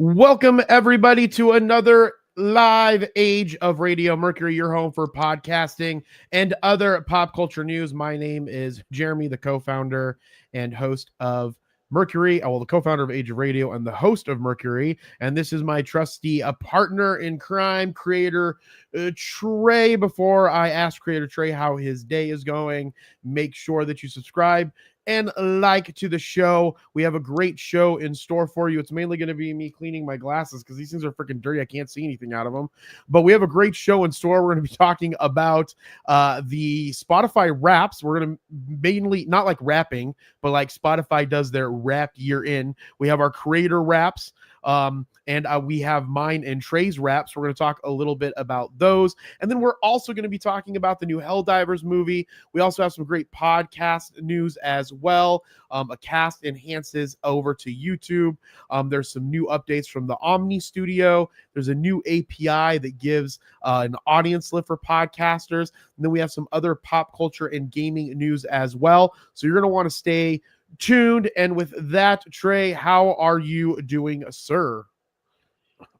Welcome, everybody, to another live age of Radio Mercury, your home for podcasting and other pop culture news. My name is Jeremy, the co-founder and host of Mercury. The co-founder of Age of Radio and the host of Mercury. And this is my trusty partner in crime, creator Trey. Before I ask creator Trey how his day is going, make sure that you subscribe and like to the show. We have a great show in store for you. It's mainly going to be me cleaning my glasses because these things are freaking dirty. I can't see anything out of them. But we have a great show in store. We're going to be talking about the Spotify Wraps. We're going to mainly, not like rapping, but like Spotify does their Wrap year in. We have our creator Wraps. And we have mine and Trey's Wraps. We're going to talk a little bit about those. And then we're also going to be talking about the new Helldivers movie. We also have some great podcast news as well. Acast enhances over to YouTube. There's some new updates from the Omni Studio. There's a new API that gives an audience lift for podcasters. And then we have some other pop culture and gaming news as well. So you're going to want to stay tuned. And with that, Trey, how are you doing, sir?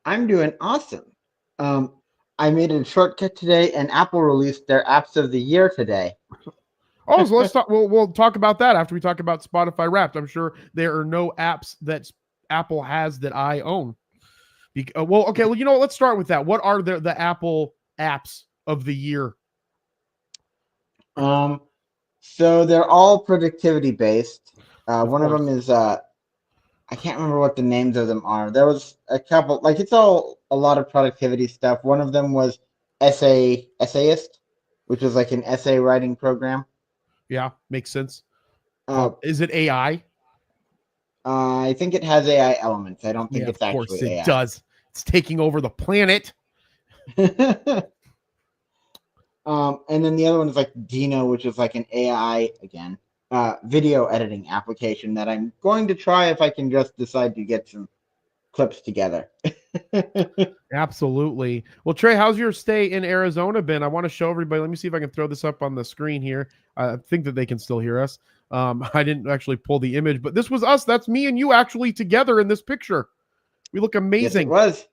I'm doing awesome. I made a shortcut today, and Apple released their apps of the year today. Oh, so let's talk. We'll talk about that after we talk about Spotify Wrapped. I'm sure there are no apps that Apple has that I own. You know what? Let's start with that. What are the Apple apps of the year? So they're all productivity based. One of them is I can't remember what the names of them are. There was a couple, like it's all a lot of productivity stuff. One of them was Essayist, which is like an essay writing program. Yeah, makes sense. Is it AI? I think it has AI elements. I don't think it's actually AI. Of course it does. It's taking over the planet. And then the other one is like Dino, which is like an AI, again, video editing application that I'm going to try if I can just decide to get some clips together. Absolutely. Well, Trey, how's your stay in Arizona been? I want to show everybody. Let me see if I can throw this up on the screen here. I think that they can still hear us. I didn't actually pull the image, but this was us. That's me and you actually together in this picture. We look amazing. Yes, it was.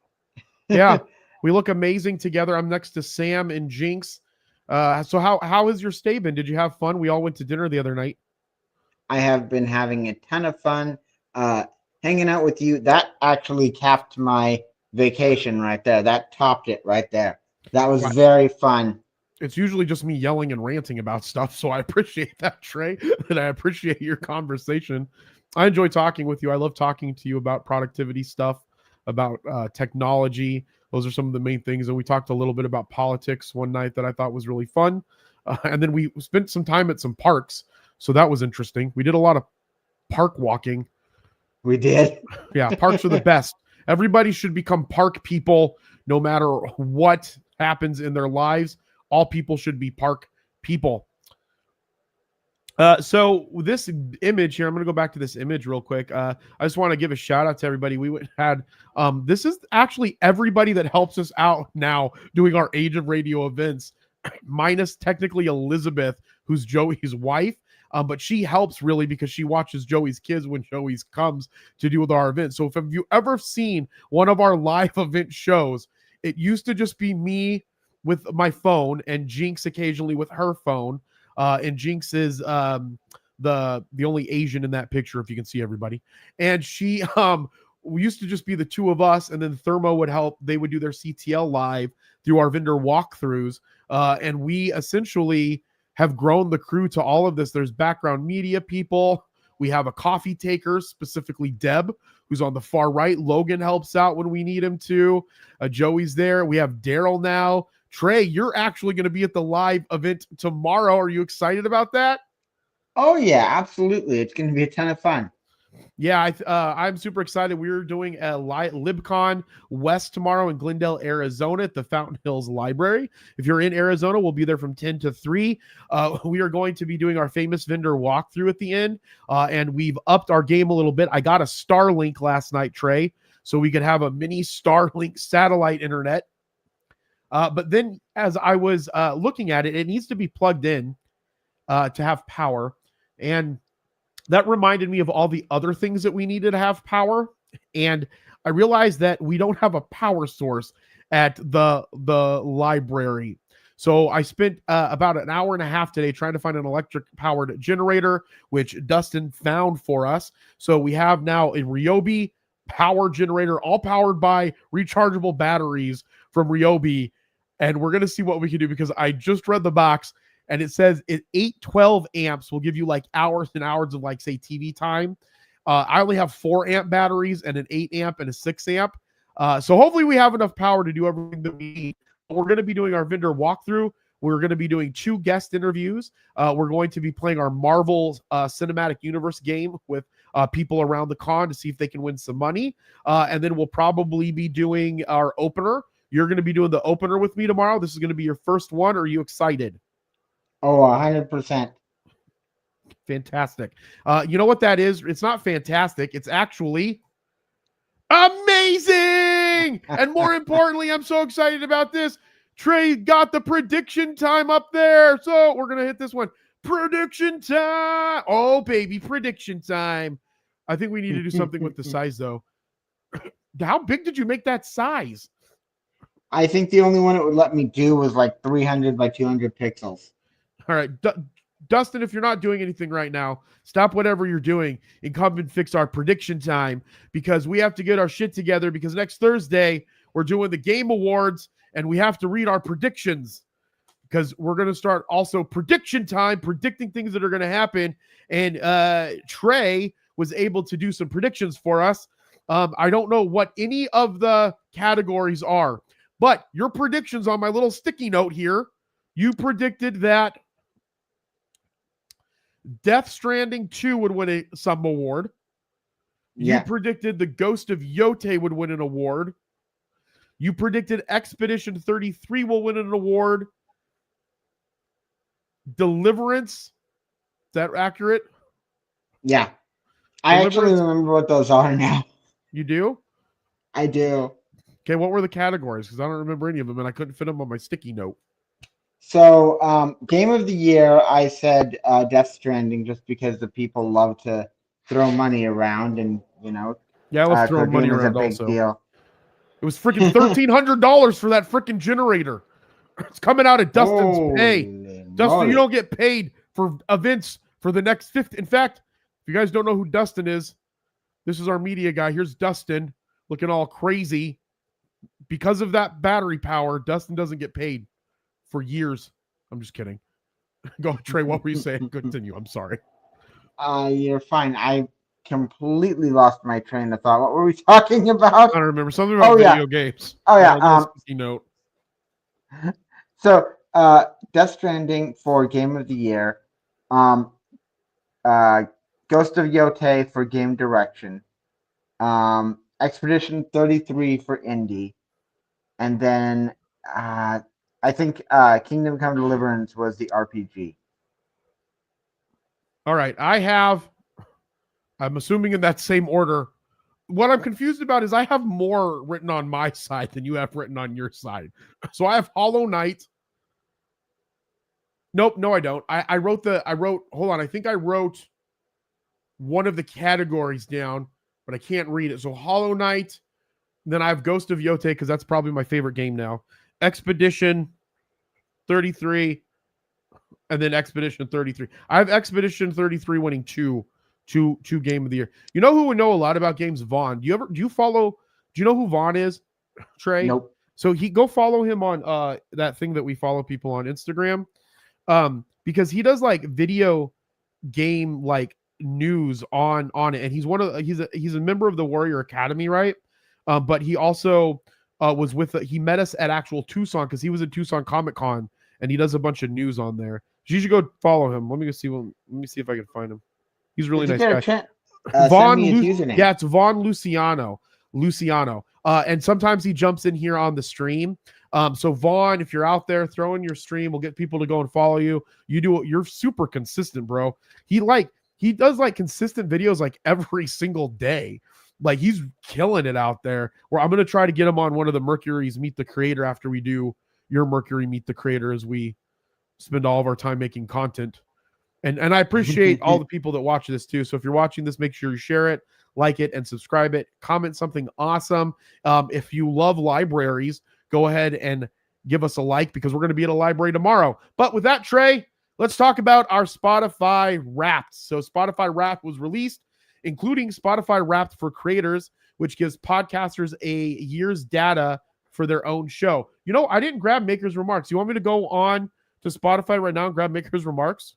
Yeah, we look amazing together. I'm next to Sam and Jinx. So how has your stay been? Did you have fun? We all went to dinner the other night. I have been having a ton of fun hanging out with you. That actually capped my vacation right there. That topped it right there. That was very fun. It's usually just me yelling and ranting about stuff, so I appreciate that, Trey, and I appreciate your conversation. I enjoy talking with you. I love talking to you about productivity stuff, about technology. Those are some of the main things. And we talked a little bit about politics one night that I thought was really fun. And then we spent some time at some parks. So that was interesting. We did a lot of park walking. We did. Yeah, parks are the best. Everybody should become park people no matter what happens in their lives. All people should be park people. So this image here, I'm going to go back to this image real quick. I just want to give a shout out to everybody. This is actually everybody that helps us out now doing our Age of Radio events, minus technically Elizabeth, who's Joey's wife. But she helps really because she watches Joey's kids when Joey's comes to do with our event. So if you ever seen one of our live event shows, it used to just be me with my phone and Jinx occasionally with her phone. And Jinx is the only Asian in that picture, if you can see everybody. And she we used to just be the two of us, and then Thermo would help. They would do their CTL live through our vendor walkthroughs. And we essentially have grown the crew to all of this. There's background media people. We have a coffee taker, specifically Deb, who's on the far right. Logan helps out when we need him to. Joey's there. We have Daryl now. Trey, you're actually going to be at the live event tomorrow. Are you excited about that? Oh, yeah, absolutely. It's going to be a ton of fun. Yeah, I'm super excited. We're doing a LibCon West tomorrow in Glendale, Arizona at the Fountain Hills Library. If you're in Arizona, we'll be there from 10 to 3. We are going to be doing our famous vendor walkthrough at the end, and we've upped our game a little bit. I got a Starlink last night, Trey, so we could have a mini Starlink satellite internet. But then as I was looking at it, it needs to be plugged in to have power. And that reminded me of all the other things that we needed to have power. And I realized that we don't have a power source at the library. So I spent about an hour and a half today trying to find an electric powered generator, which Dustin found for us. So we have now a Ryobi power generator, all powered by rechargeable batteries from Ryobi. And we're going to see what we can do, because I just read the box and it says 812 amps will give you like hours and hours of, like, say, TV time. I only have 4 amp batteries and an 8 amp and a 6 amp. So hopefully we have enough power to do everything that we need. We're going to be doing our vendor walkthrough. We're going to be doing 2 guest interviews. We're going to be playing our Marvel Cinematic Universe game with people around the con to see if they can win some money. And then we'll probably be doing our opener. You're going to be doing the opener with me tomorrow. This is going to be your first one. Are you excited? Oh, 100%. Fantastic. You know what that is? It's not fantastic. It's actually amazing. And more importantly, I'm so excited about this. Trey got the prediction time up there. So we're going to hit this one. Prediction time. Oh, baby, prediction time. I think we need to do something with the size, though. How big did you make that size? I think the only one it would let me do was like 300 by 200 pixels. All right. Dustin, if you're not doing anything right now, stop whatever you're doing and come and fix our prediction time, because we have to get our shit together, because next Thursday we're doing the game awards and we have to read our predictions, because we're going to start also prediction time, predicting things that are going to happen. And Trey was able to do some predictions for us. I don't know what any of the categories are, but your predictions on my little sticky note here, you predicted that Death Stranding 2 would win some award. Yeah. You predicted the Ghost of Yote would win an award. You predicted Expedition 33 will win an award. Deliverance. Is that accurate? Yeah. I actually remember what those are now. You do? I do. Okay, what were the categories? Because I don't remember any of them, and I couldn't fit them on my sticky note. So, Game of the Year, I said Death Stranding, just because the people love to throw money around, and, you know. Yeah, let's throw money around a big also. Deal. It was freaking $1,300 for that freaking generator. It's coming out of Dustin's pay. Dustin, you don't get paid for events for the next 50. In fact, if you guys don't know who Dustin is, this is our media guy. Here's Dustin looking all crazy. Because of that battery power, Dustin doesn't get paid for years. I'm just kidding. Go, Trey, what were you saying? Continue. I'm sorry. You're fine. I completely lost my train of thought. What were we talking about? I don't remember. Something about video games. Oh, yeah. Note. So, Death Stranding for Game of the Year. Ghost of Yote for Game Direction. Expedition 33 for Indie. And then I think Kingdom Come Deliverance was the RPG. All right. I'm assuming in that same order. What I'm confused about is I have more written on my side than you have written on your side. So I have Hollow Knight. Nope, no, I don't. I wrote, hold on. I think I wrote one of the categories down, but I can't read it. So Hollow Knight. Then I have Ghost of Yote, because that's probably my favorite game now. Expedition 33, and then Expedition 33. I have Expedition 33 winning two Game of the Year. You know who would know a lot about games? Vaughn. Do you know who Vaughn is, Trey? Nope. So go follow him on that thing that we follow people on Instagram. Because he does like video game like news on it, and he's a member of the Warrior Academy, right? But he also was he met us at actual Tucson, because he was at Tucson Comic Con, and he does a bunch of news on there. So you should go follow him. Let me see if I can find him. He's a really nice guy. Vaughn, yeah, it's Vaughn Luciano. And sometimes he jumps in here on the stream. So Vaughn, if you're out there throwing your stream, we'll get people to go and follow you. You're super consistent, bro. He does like consistent videos like every single day. Like, he's killing it out there. Where I'm going to try to get him on one of the Mercury's Meet the Creator after we do your Mercury Meet the Creator, as we spend all of our time making content. And I appreciate all the people that watch this too. So if you're watching this, make sure you share it, like it and subscribe it. Comment something awesome. If you love libraries, go ahead and give us a like because we're going to be at a library tomorrow. But with that, Trey, let's talk about our Spotify Wrapped. So Spotify Wrapped was released, including Spotify Wrapped for Creators, which gives podcasters a year's data for their own show. You know, I didn't grab Maker's Remarks. You want me to go on to Spotify right now and grab Maker's Remarks?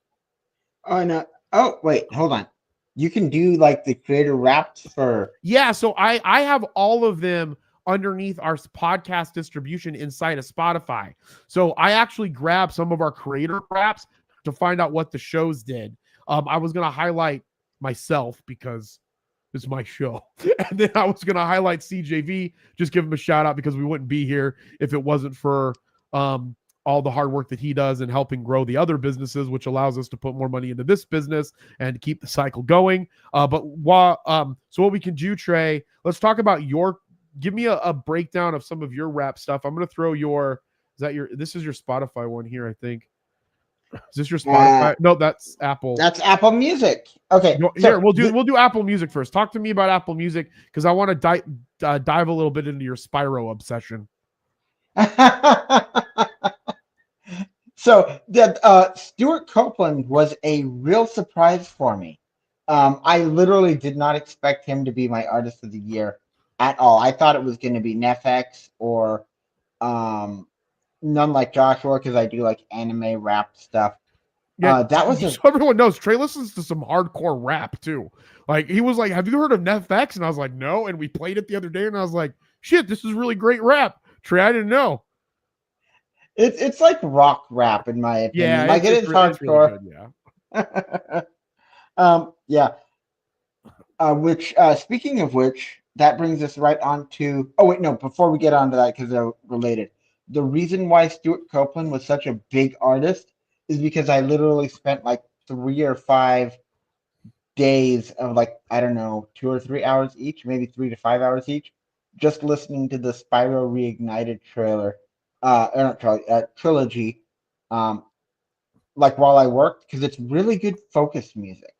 Oh, no. Oh, wait, hold on. You can do like the creator wrapped for... Yeah, so I have all of them underneath our podcast distribution inside of Spotify. So I actually grabbed some of our creator wraps to find out what the shows did. I was going to highlight myself because it's my show. And then I was going to highlight CJV, just give him a shout out because we wouldn't be here if it wasn't for all the hard work that he does in helping grow the other businesses, which allows us to put more money into this business and keep the cycle going. But so what we can do, Trey, let's talk about give me a breakdown of some of your rap stuff. I'm going to throw this is your Spotify one here, I think. Is this your Spotify? No, that's Apple. That's Apple Music. Okay. No, here, we'll do Apple Music first. Talk to me about Apple Music because I want to dive a little bit into your Spyro obsession. So Stuart Copeland was a real surprise for me. I literally did not expect him to be my artist of the year at all. I thought it was going to be Nefx or None Like Joshua because I do like anime rap stuff. Yeah, so everyone knows Trey listens to some hardcore rap too. Like he was like, "Have you heard of Nefx?" And I was like, "No." And we played it the other day, and I was like, "Shit, this is really great rap." Trey, I didn't know. It's like rock rap in my opinion. Yeah, like it is hardcore. Really good, yeah. Which speaking of which, that brings us right on to. Oh wait, no. Before we get on to that, because they're related. The reason why Stuart Copeland was such a big artist is because I literally spent like 3 or 5 days of like, I don't know, 2 or 3 hours each, maybe 3 to 5 hours each, just listening to the Spyro Reignited trilogy, like while I worked, because it's really good focused music.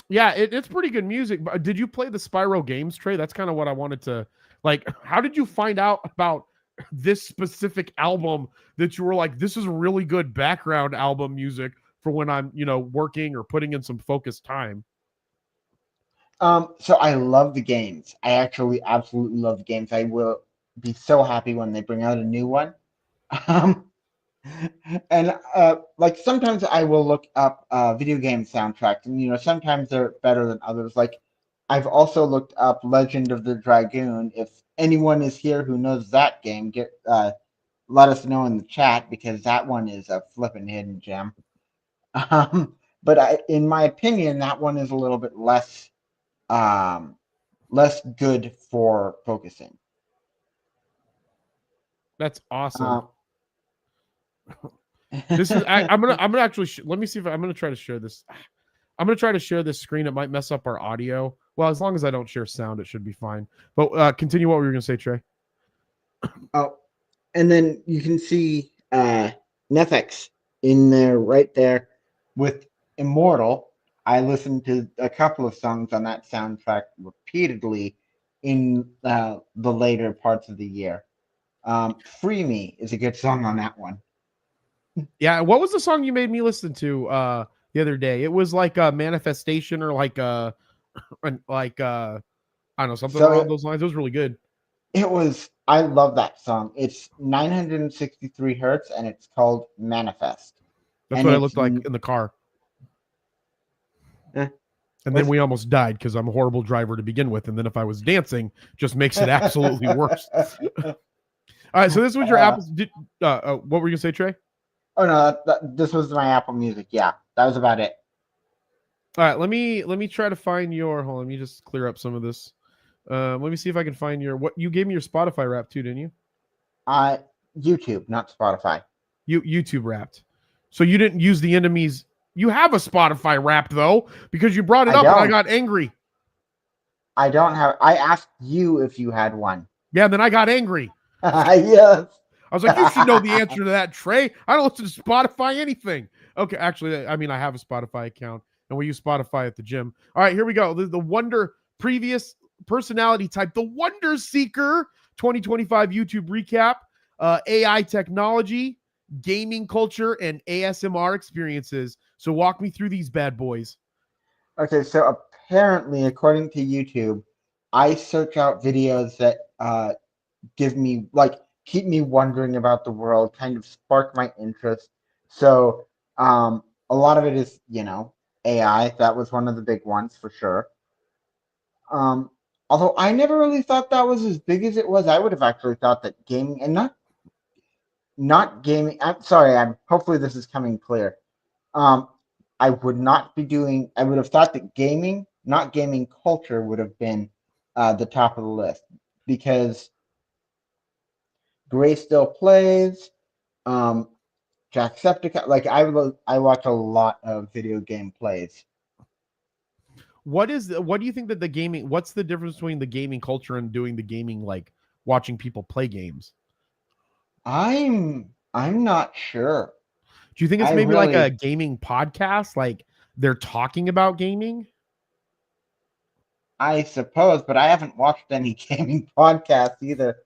Yeah, it's pretty good music. But did you play the Spyro games, Trey? That's kind of what I wanted to... Like, how did you find out about this specific album that you were like, this is really good background album music for when I'm, working or putting in some focused time? So I love the games. I actually absolutely love the games. I will be so happy when they bring out a new one. And like sometimes I will look up video game soundtracks, and sometimes they're better than others. Like I've also looked up Legend of the Dragoon. If anyone is here who knows that game, let us know in the chat because that one is a flippin' hidden gem. But in my opinion, that one is a little bit less good for focusing. That's awesome. This is I'm gonna actually let me see if I'm gonna try to share this. I'm gonna try to share this screen. It might mess up our audio. Well, as long as I don't share sound, it should be fine. But continue what we were gonna say, Trey. Oh, and then you can see Nefx in there, right there, with Immortal. I listened to a couple of songs on that soundtrack repeatedly in the later parts of the year. Free Me is a good song on that one. Yeah, what was the song you made me listen to the other day? It was like a Manifestation or like I don't know, something along those lines. It was really good. I love that song. It's 963 hertz and it's called Manifest. That's what I looked like in the car. And then we almost died because I'm a horrible driver to begin with. And then if I was dancing, just makes it absolutely worse. All right, so this was your Apple. What were you gonna say, Trey? Oh no, this was my Apple Music. Yeah, that was about it. All right, let me try to find your. Hold on, let me just clear up some of this. Let me see if I can find what you gave me your Spotify Wrapped too, didn't you? YouTube, not Spotify. YouTube Wrapped. So you didn't use the enemies. You have a Spotify Wrapped though, because you brought it up and I got angry. I don't have. I asked you if you had one. Yeah, then I got angry. Yes. I was like, you should know the answer to that, Trey. I don't listen to Spotify anything. Okay, actually, I mean, I have a Spotify account. and we use Spotify at the gym. All right, here we go. The Wonder previous personality type, the Wonder Seeker 2025 YouTube recap, AI technology, gaming culture, and ASMR experiences. So walk me through these bad boys. Okay, so apparently, according to YouTube, I search out videos that give me keep me wondering about the world, kind of spark my interest. So a lot of it is, AI. That was one of the big ones for sure. Although I never really thought that was as big as it was. I would have actually thought that gaming, and not gaming. I'm sorry. Hopefully this is coming clear. I would not be doing. I would have thought that gaming, not gaming culture, would have been the top of the list, because Gray still plays. Jacksepticeye. Like I watch a lot of video game plays. What do you think that the gaming, what's the difference between the gaming culture and doing the gaming, like watching people play games? I'm not sure. Do you think it's maybe like a gaming podcast? Like they're talking about gaming? I suppose, but I haven't watched any gaming podcasts either.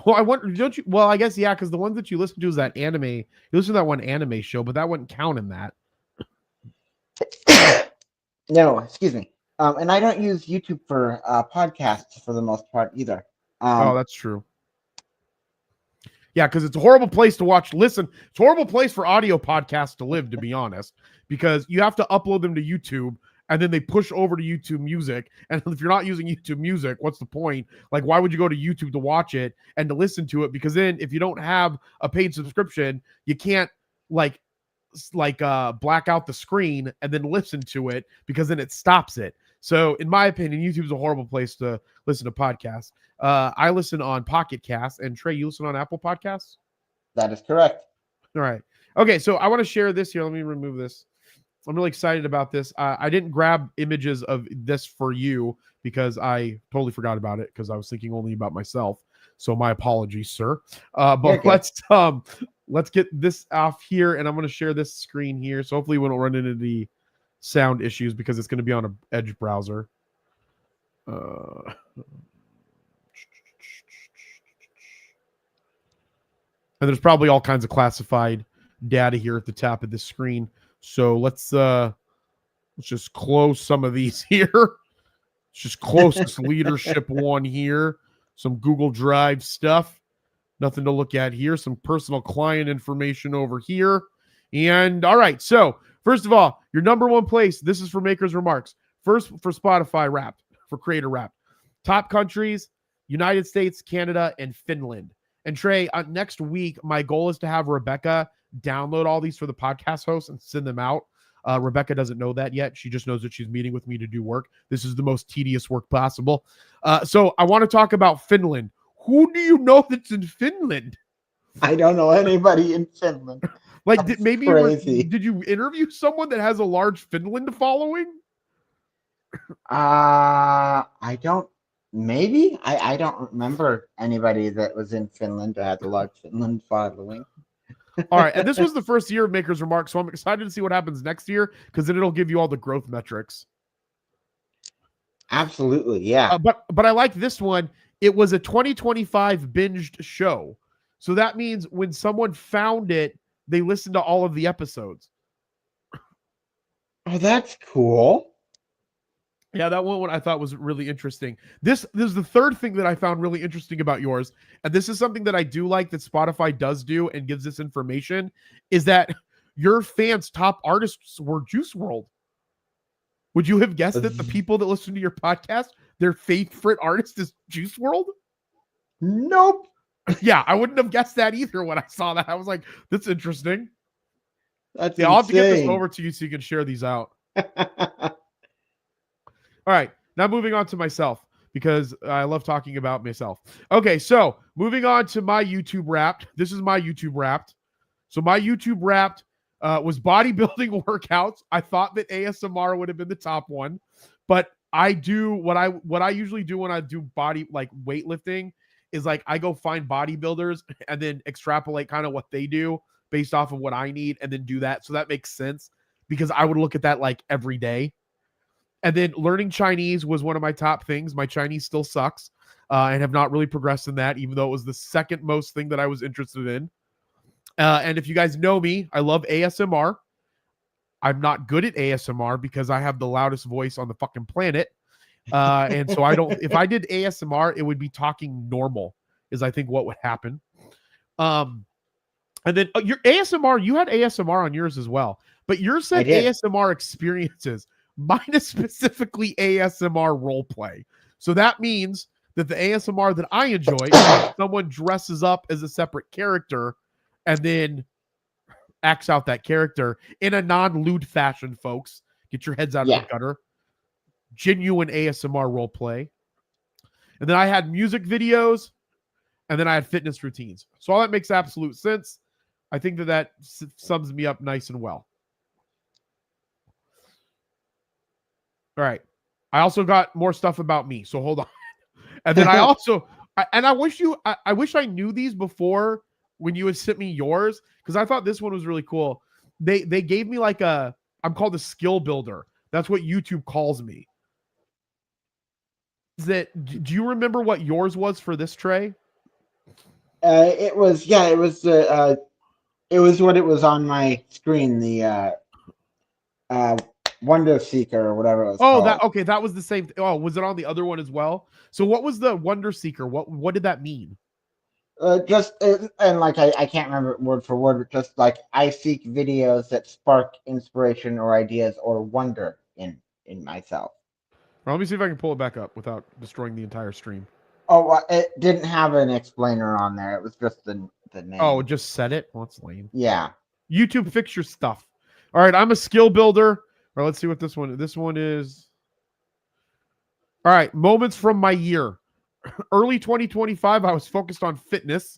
Well, I wonder, don't you? Well, I guess, yeah, because the ones that you listen to is that anime. You listen to that one anime show, but that wouldn't count in that. No, excuse me. And I don't use YouTube for podcasts for the most part either. Oh, that's true. Yeah, because it's a horrible place to watch. Listen, it's a horrible place for audio podcasts to live, to be honest, because you have to upload them to YouTube, and then they push over to YouTube Music. And if you're not using YouTube Music, what's the point? Like, why would you go to YouTube to watch it and to listen to it? Because then if you don't have a paid subscription, you can't black out the screen and then listen to it, because then it stops it. So in my opinion, YouTube's a horrible place to listen to podcasts. I listen on Pocket Cast, and Trey, you listen on Apple Podcasts? That is correct. All right. Okay, so I want to share this here. Let me remove this. I'm really excited about this. I didn't grab images of this for you because I totally forgot about it, because I was thinking only about myself. So my apologies, sir. But let's get this off here, and I'm going to share this screen here. So hopefully we don't run into the sound issues, because it's going to be on an Edge browser. And there's probably all kinds of classified data here at the top of the screen. So let's just close some of these here. Let's just close this leadership one here. Some Google Drive stuff. Nothing to look at here. Some personal client information over here. And all right. So first of all, your number one place. This is for Maker's Remarks. First for Spotify Wrapped, for Creator Wrapped. Top countries: United States, Canada, and Finland. And Trey, next week, my goal is to have Rebecca download all these for the podcast hosts and send them out. Rebecca doesn't know that yet. She just knows that she's meeting with me to do work. This is the most tedious work possible. So I want to talk about Finland. Who do you know that's in Finland? I don't know anybody in Finland. Like, did you interview someone that has a large Finland following? I don't. Maybe I don't remember anybody that was in Finland that had a large Finland following. All right, and this was the first year of Maker's Remarks, so I'm excited to see what happens next year, because then it'll give you all the growth metrics. Absolutely, yeah. But I like this one. It was a 2025 binged show, so that means when someone found it, they listened to all of the episodes. Oh, that's cool. Yeah, that one I thought was really interesting. This is the third thing that I found really interesting about yours, and this is something that I do like that Spotify does do and gives this information, is that your fans' top artists were Juice WRLD. Would you have guessed that the people that listen to your podcast, their favorite artist is Juice WRLD? Nope. Yeah, I wouldn't have guessed that either when I saw that. I was like, that's interesting. That's I'll have to get this over to you so you can share these out. All right, now moving on to myself, because I love talking about myself. Okay, so moving on to my YouTube Wrapped. This is my YouTube Wrapped. So my YouTube Wrapped was bodybuilding workouts. I thought that ASMR would have been the top one, but I do what I usually do when I do body, like weightlifting, is like I go find bodybuilders and then extrapolate kind of what they do based off of what I need, and then do that. So that makes sense. because I would look at that like every day. And then learning Chinese was one of my top things. My Chinese still sucks, and have not really progressed in that, even though it was the second most thing that I was interested in. And if you guys know me, I love ASMR. I'm not good at ASMR because I have the loudest voice on the fucking planet. And so I don't, if I did ASMR, it would be talking normal, is I think what would happen. And then your ASMR, you had ASMR on yours as well, but yours said ASMR experiences. Mine is specifically ASMR role play. So that means that the ASMR that I enjoy is when someone dresses up as a separate character and then acts out that character in a non-lewd fashion, folks. Get your heads out of the gutter. Genuine ASMR role play. And then I had music videos, and then I had fitness routines. So all that makes absolute sense. I think that sums me up nice and well. All right. I also got more stuff about me, so hold on. And then I also, I wish I knew these before when you had sent me yours, because I thought this one was really cool. They gave me like I'm called a skill builder. That's what YouTube calls me. Do you remember what yours was for this tray? It was what it was on my screen, the Wonder Seeker or whatever it was called. That was the same. Was it on the other one as well? So what was the Wonder Seeker? What did that mean? I can't remember word for word, but just like I seek videos that spark inspiration or ideas or wonder in myself. Let me see if I can pull it back up without destroying the entire stream. Oh, it didn't have an explainer on there. It was just the name. Oh, just said it? Well, that's lame. Yeah. YouTube, fix your stuff. All right, I'm a skill builder. All right, let's see what this one is. All right, moments from my year. Early 2025, I was focused on fitness.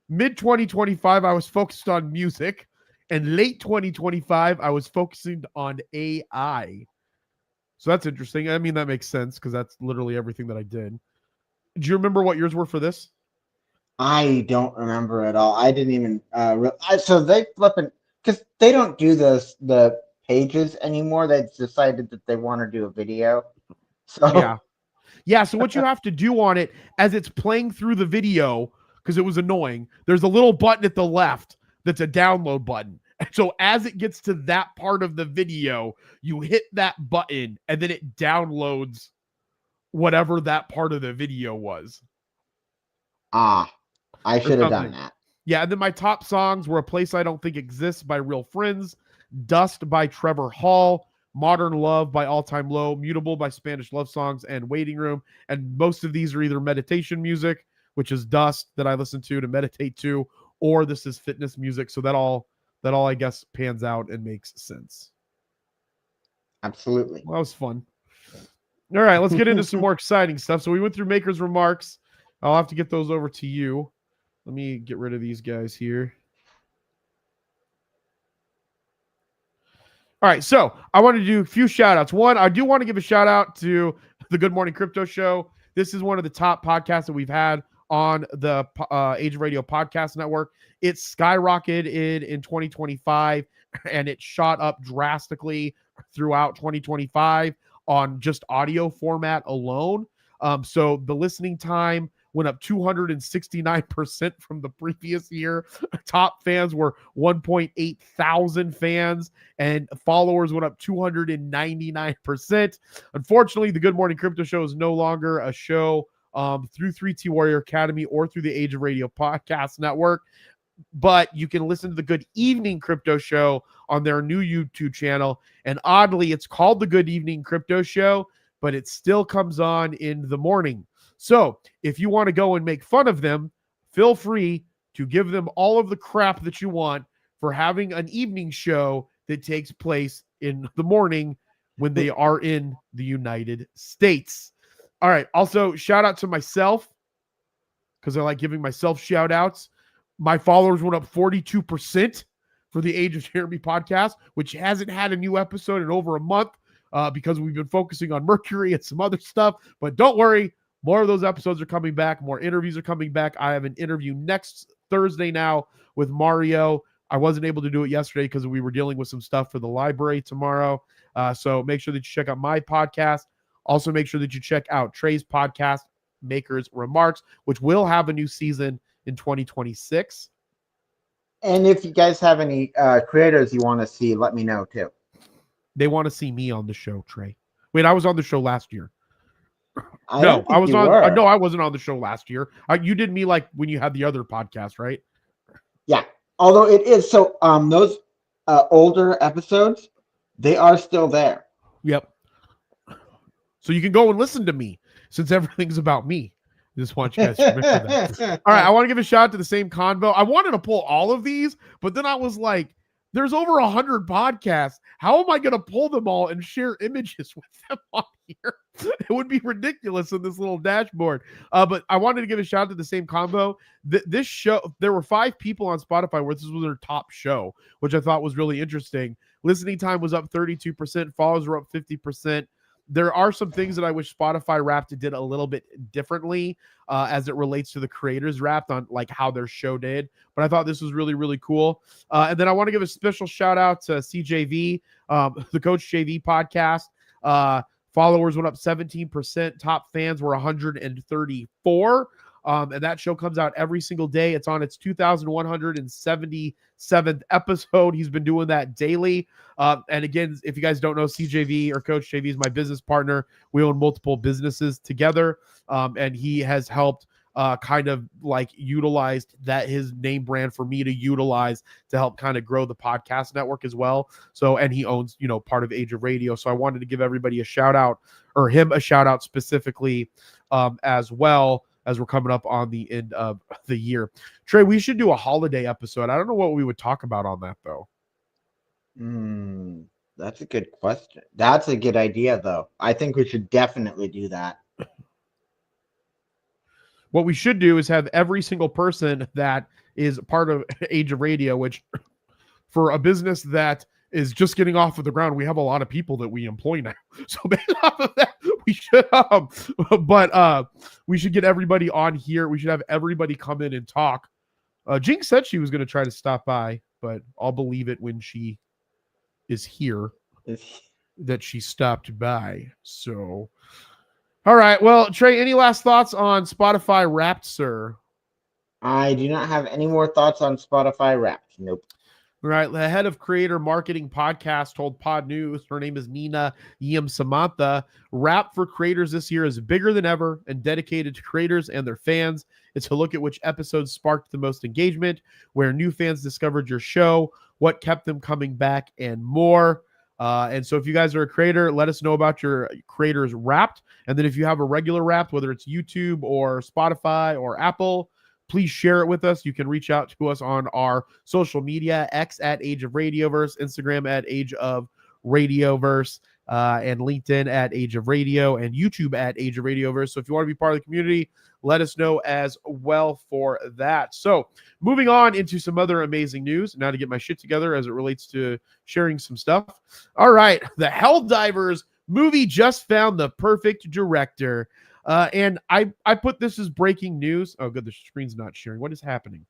Mid 2025, I was focused on music. And late 2025, I was focusing on AI. So that's interesting. I mean, that makes sense because that's literally everything that I did. Do you remember what yours were for this? I don't remember at all. I didn't even. So they flipping because they don't do the pages anymore. They've decided that they want to do a video. So yeah. So what you have to do on it as it's playing through the video, because it was annoying, there's a little button at the left that's a download button. So as it gets to that part of the video, you hit that button and then it downloads whatever that part of the video was. I should have done that. Yeah, and then my top songs were A Place I Don't Think Exists by Real Friends, Dust by Trevor Hall, Modern Love by All Time Low, Mutable by Spanish Love Songs, and Waiting Room. And most of these are either meditation music, which is Dust that I listen to meditate to, or this is fitness music. So that all I guess pans out and makes sense. Absolutely. Well, that was fun. All right, let's get into some more exciting stuff. So we went through Maker's remarks. I'll have to get those over to you. Let me get rid of these guys here. All right, so I want to do a few shout outs. One, I do want to give a shout out to the Good Morning Crypto Show. This is one of the top podcasts that we've had on the Age of Radio Podcast Network. It skyrocketed in 2025, and it shot up drastically throughout 2025 on just audio format alone. So the listening time went up 269% from the previous year. Top fans were 1.8 thousand fans, and followers went up 299%. Unfortunately, the Good Morning Crypto Show is no longer a show through 3T Warrior Academy or through the Age of Radio Podcast Network. But you can listen to the Good Evening Crypto Show on their new YouTube channel. And oddly, it's called the Good Evening Crypto Show, but it still comes on in the morning. So if you want to go and make fun of them, feel free to give them all of the crap that you want for having an evening show that takes place in the morning when they are in the United States. All right. Also, shout out to myself because I like giving myself shout outs. My followers went up 42% for the Age of Jeremy podcast, which hasn't had a new episode in over a month because we've been focusing on Mercury and some other stuff. But don't worry, more of those episodes are coming back. More interviews are coming back. I have an interview next Thursday now with Mario I wasn't able to do it yesterday because we were dealing with some stuff for the library tomorrow. So make sure that you check out my podcast. Also, make sure that you check out Trey's podcast, Maker's Remarks, which will have a new season in 2026. And if you guys have any creators you want to see, let me know too. They want to see me on the show, Trey. Wait, I was on the show last year. I wasn't on the show last year. You did me like when you had the other podcast, right? Yeah. Although it is so, those older episodes, they are still there. Yep. So you can go and listen to me since everything's about me. Just want you guys to remember that. All right, I want to give a shout out to the same convo. I wanted to pull all of these, but then I was like, there's over 100 podcasts. How am I going to pull them all and share images with them on here? It would be ridiculous in this little dashboard. But I wanted to give a shout out to the same combo. This show, there were 5 people on Spotify where this was their top show, which I thought was really interesting. Listening time was up 32%. Follows were up 50%. There are some things that I wish Spotify Wrapped did a little bit differently as it relates to the creators Wrapped on like how their show did. But I thought this was really, really cool. And then I want to give a special shout out to CJV, the Coach JV podcast. Followers went up 17%. Top fans were 134. And that show comes out every single day. It's on its 2,177th episode. He's been doing that daily. And again, if you guys don't know, CJV or Coach JV is my business partner. We own multiple businesses together. And he has helped kind of like utilized that his name brand for me to utilize to help kind of grow the podcast network as well. So, and he owns, part of Age of Radio. So I wanted to give everybody a shout out, or him a shout out specifically as well, as we're coming up on the end of the year. Trey, we should do a holiday episode. I don't know what we would talk about on that, though. That's a good question. That's a good idea, though. I think we should definitely do that. What we should do is have every single person that is part of Age of Radio, which for a business that is just getting off of the ground, we have a lot of people that we employ now. So based off of that, we should we should get everybody on here. We should have everybody come in and talk. Jinx said she was going to try to stop by, but I'll believe it when she is here that she stopped by. So, all right. Well, Trey, any last thoughts on Spotify Wrapped, sir? I do not have any more thoughts on Spotify Wrapped. Nope. Right. The head of creator marketing podcast told Pod News, her name is Nina Yim Samantha, Wrap for creators this year is bigger than ever and dedicated to creators and their fans. It's a look at which episodes sparked the most engagement, where new fans discovered your show, what kept them coming back, and more. And so if you guys are a creator, let us know about your creators Wrapped. And then if you have a regular Wrapped, whether it's YouTube or Spotify or Apple, please share it with us. You can reach out to us on our social media, X at Age of Radioverse, Instagram at Age of Radioverse, and LinkedIn at Age of Radio, and YouTube at Age of Radioverse. So if you want to be part of the community, let us know as well for that. So moving on into some other amazing news, now to get my shit together as it relates to sharing some stuff. All right, the Helldivers movie just found the perfect director. And I put this as breaking news. Oh, good. The screen's not sharing. What is happening?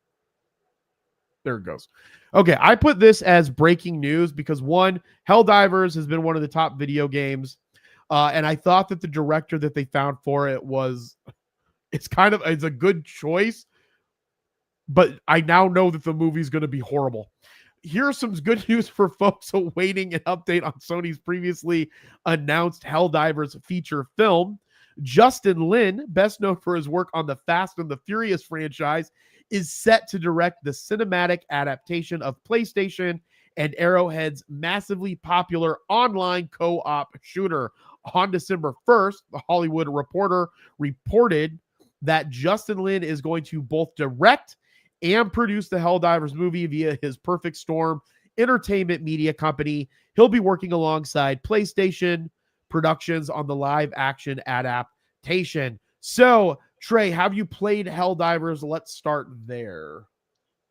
There it goes. Okay. I put this as breaking news because one, Helldivers has been one of the top video games. And I thought that the director that they found for it it's a good choice, but I now know that the movie's going to be horrible. Here's some good news for folks awaiting an update on Sony's previously announced Helldivers feature film. Justin Lin, best known for his work on the Fast and the Furious franchise, is set to direct the cinematic adaptation of PlayStation and Arrowhead's massively popular online co-op shooter. On December 1st, The Hollywood Reporter reported that Justin Lin is going to both direct and produce the Helldivers movie via his Perfect Storm entertainment media company. He'll be working alongside PlayStation Productions on the live action adaptation. So, Trey, have you played Helldivers? Let's start there.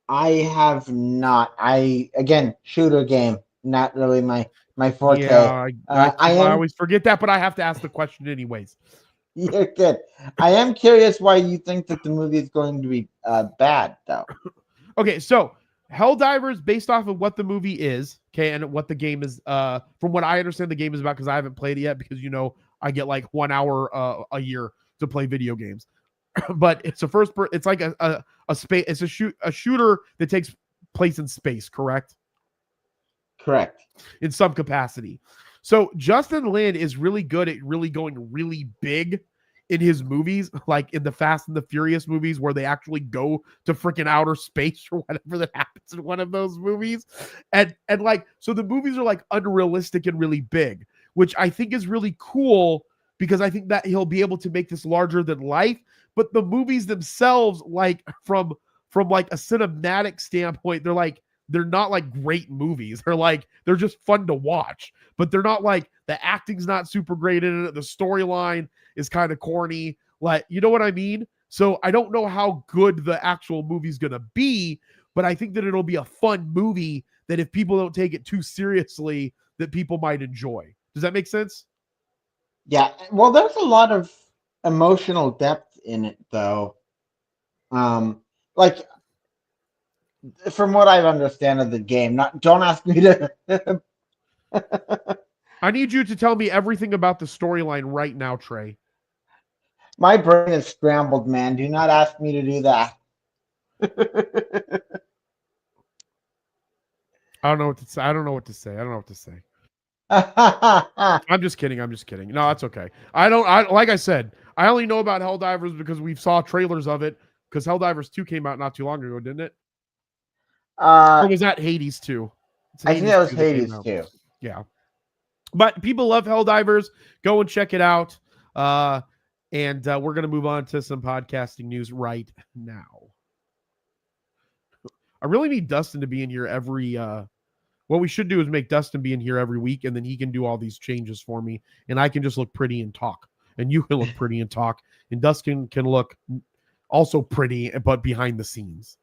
I have not. Again, shooter game, not really my forte. Yeah, I always forget that, but I have to ask the question anyways. You're good. I am curious why you think that the movie is going to be bad, though. Okay, so Helldivers, based off of what the movie is, okay, and what the game is, from what I understand the game is about, because I haven't played it yet, because I get like 1 hour a year to play video games. But it's it's like a space, it's a shooter that takes place in space, correct? Correct. In some capacity. So Justin Lin is really good at really going really big in his movies, like in the Fast and the Furious movies, where they actually go to freaking outer space or whatever that happens in one of those movies. And like, so the movies are like unrealistic and really big, which I think is really cool, because I think that he'll be able to make this larger than life. But the movies themselves, like from like a cinematic standpoint, they're not like great movies. They're just fun to watch, but they're not like, the acting's not super great in it. The storyline is kind of corny. Like, you know what I mean? So I don't know how good the actual movie's going to be, but I think that it'll be a fun movie that if people don't take it too seriously, that people might enjoy. Does that make sense? Yeah. Well, there's a lot of emotional depth in it, though. Like, from what I understand of the game, don't ask me to. I need you to tell me everything about the storyline right now, Trey. My brain is scrambled, man. Do not ask me to do that. I don't know what to say. I don't know what to say. I'm just kidding. No, that's okay. Like I said, I only know about Helldivers because we saw trailers of it, because Helldivers 2 came out not too long ago, didn't it? Or was that Hades 2? I think that was Hades 2. Yeah. But people love Helldivers. Go and check it out. And we're going to move on to some podcasting news right now. I really need Dustin to be in here every... what we should do is make Dustin be in here every week, and then he can do all these changes for me, and I can just look pretty and talk. And you can look pretty and talk. And Dustin can look also pretty, but behind the scenes.